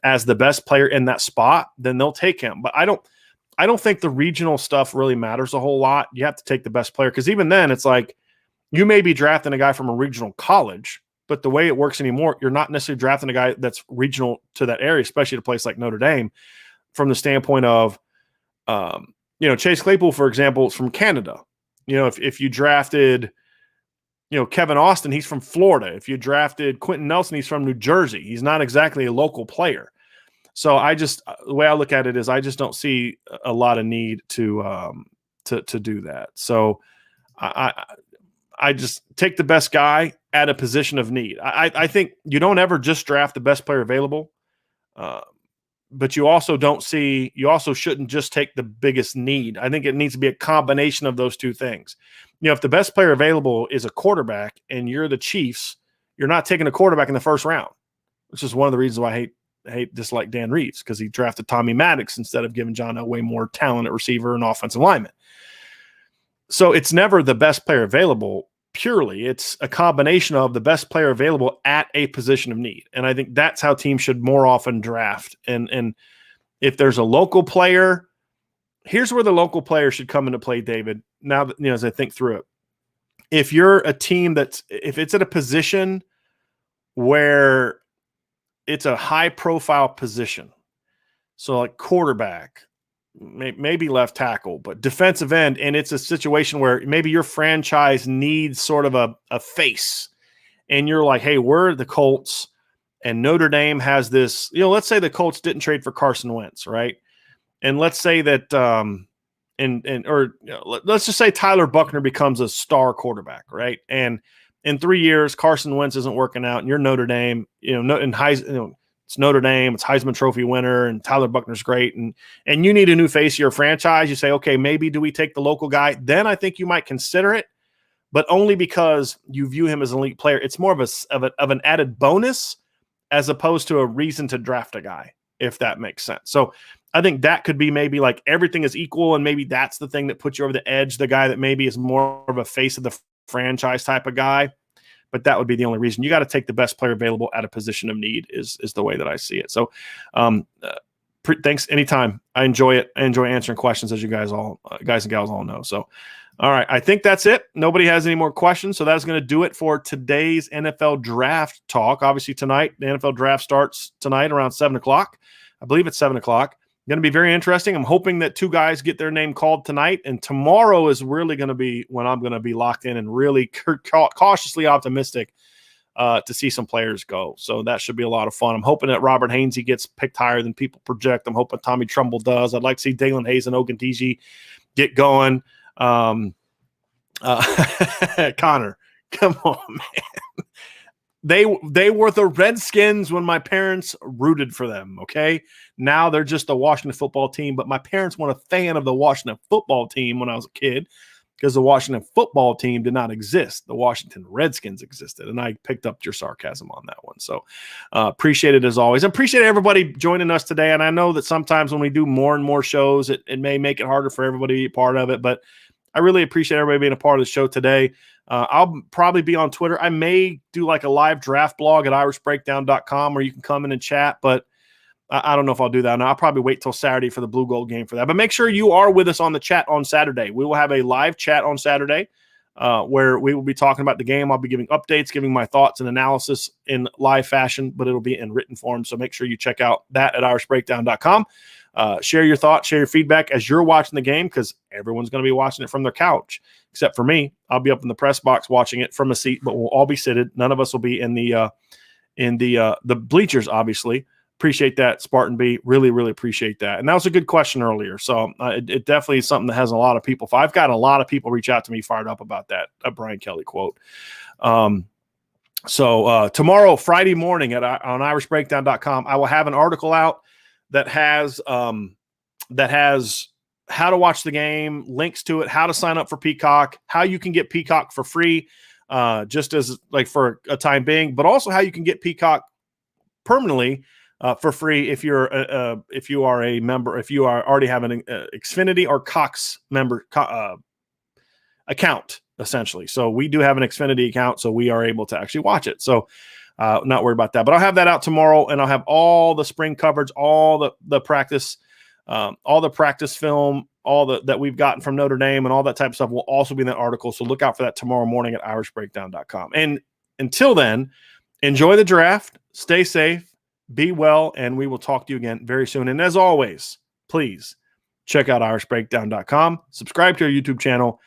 as the best player in that spot, then they'll take him. But I don't think the regional stuff really matters a whole lot. You have to take the best player, because even then it's like you may be drafting a guy from a regional college, but the way it works anymore, you're not necessarily drafting a guy that's regional to that area, especially at a place like Notre Dame, from the standpoint of Chase Claypool, for example, is from Canada. If you drafted, Kevin Austin, he's from Florida. If you drafted Quentin Nelson, he's from New Jersey. He's not exactly a local player. So the way I look at it is I just don't see a lot of need to do that. So I just take the best guy at a position of need. I think you don't ever just draft the best player available. But you also shouldn't just take the biggest need. I think it needs to be a combination of those two things. If the best player available is a quarterback and you're the Chiefs, you're not taking a quarterback in the first round, which is one of the reasons why I dislike Dan Reeves, because he drafted Tommy Maddox instead of giving John Elway more talent at receiver and offensive lineman. So it's never the best player available purely. It's a combination of the best player available at a position of need. And I think that's how teams should more often draft. And If there's a local player, here's where the local player should come into play, David. Now that, as I think through it, if you're a team if it's at a position where it's a high profile position, so like quarterback, maybe left tackle, but defensive end, and it's a situation where maybe your franchise needs sort of a face, and you're like, hey, we're the Colts, and Notre Dame has this, let's say the Colts didn't trade for Carson Wentz, right? And let's say that, let's just say Tyler Buckner becomes a star quarterback, right? And in 3 years, Carson Wentz isn't working out, and you're Notre Dame, it's Notre Dame, it's Heisman Trophy winner, and Tyler Buckner's great, and you need a new face of your franchise. You say, okay, maybe do we take the local guy? Then I think you might consider it, but only because you view him as an elite player. It's more of an added bonus as opposed to a reason to draft a guy, if that makes sense. So I think that could be maybe like everything is equal, and maybe that's the thing that puts you over the edge, the guy that maybe is more of a face of the franchise type of guy. But that would be the only reason. You got to take the best player available at a position of need is the way that I see it. So thanks anytime. I enjoy it. I enjoy answering questions, as you guys and gals all know. So, all right. I think that's it. Nobody has any more questions. So that's going to do it for today's NFL draft talk. Obviously tonight, the NFL draft starts tonight around 7:00. I believe it's 7:00. Going to be very interesting. I'm hoping that 2 guys get their name called tonight, and tomorrow is really going to be when I'm going to be locked in and really cautiously optimistic to see some players go. So that should be a lot of fun. I'm hoping that Robert Haynes gets picked higher than people project. I'm hoping Tommy Tremble does. I'd like to see Dalen Hayes and Ogundeji get going. Connor, come on, man. They were the Redskins when my parents rooted for them, okay? Now they're just the Washington football team, but my parents weren't a fan of the Washington football team when I was a kid because the Washington football team did not exist. The Washington Redskins existed, and I picked up your sarcasm on that one. So appreciate it as always. I appreciate everybody joining us today, and I know that sometimes when we do more and more shows, it may make it harder for everybody to be part of it, but I really appreciate everybody being a part of the show today. I'll probably be on Twitter. I may do like a live draft blog at irishbreakdown.com where you can come in and chat, but I don't know if I'll do that. And I'll probably wait till Saturday for the Blue Gold game for that. But make sure you are with us on the chat on Saturday. We will have a live chat on Saturday where we will be talking about the game. I'll be giving updates, giving my thoughts and analysis in live fashion, but it'll be in written form. So make sure you check out that at irishbreakdown.com. Share your thoughts, share your feedback as you're watching the game, because everyone's going to be watching it from their couch, except for me. I'll be up in the press box watching it from a seat, but we'll all be seated. None of us will be in the bleachers, obviously. Appreciate that, Spartan B. Really, really appreciate that. And that was a good question earlier. So it definitely is something that has a lot of people. I've got a lot of people reach out to me fired up about that, a Brian Kelly quote. So tomorrow, Friday morning on irishbreakdown.com, I will have an article out that has how to watch the game, links to it, how to sign up for Peacock, how you can get Peacock for free, just as like for a time being, but also how you can get Peacock permanently for free if you are a member, if you already have an Xfinity or Cox member account, essentially. So we do have an Xfinity account, so we are able to actually watch it. So not worried about that, but I'll have that out tomorrow, and I'll have all the spring coverage, all the practice, all the practice film, that we've gotten from Notre Dame and all that type of stuff will also be in that article. So look out for that tomorrow morning at irishbreakdown.com. And until then, enjoy the draft, stay safe, be well, and we will talk to you again very soon. And as always, please check out irishbreakdown.com, subscribe to our YouTube channel,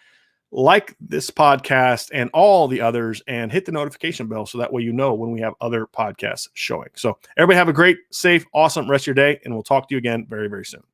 like this podcast and all the others, and hit the notification bell so that way you know when we have other podcasts showing. So everybody have a great, safe, awesome rest of your day, and we'll talk to you again very, very soon.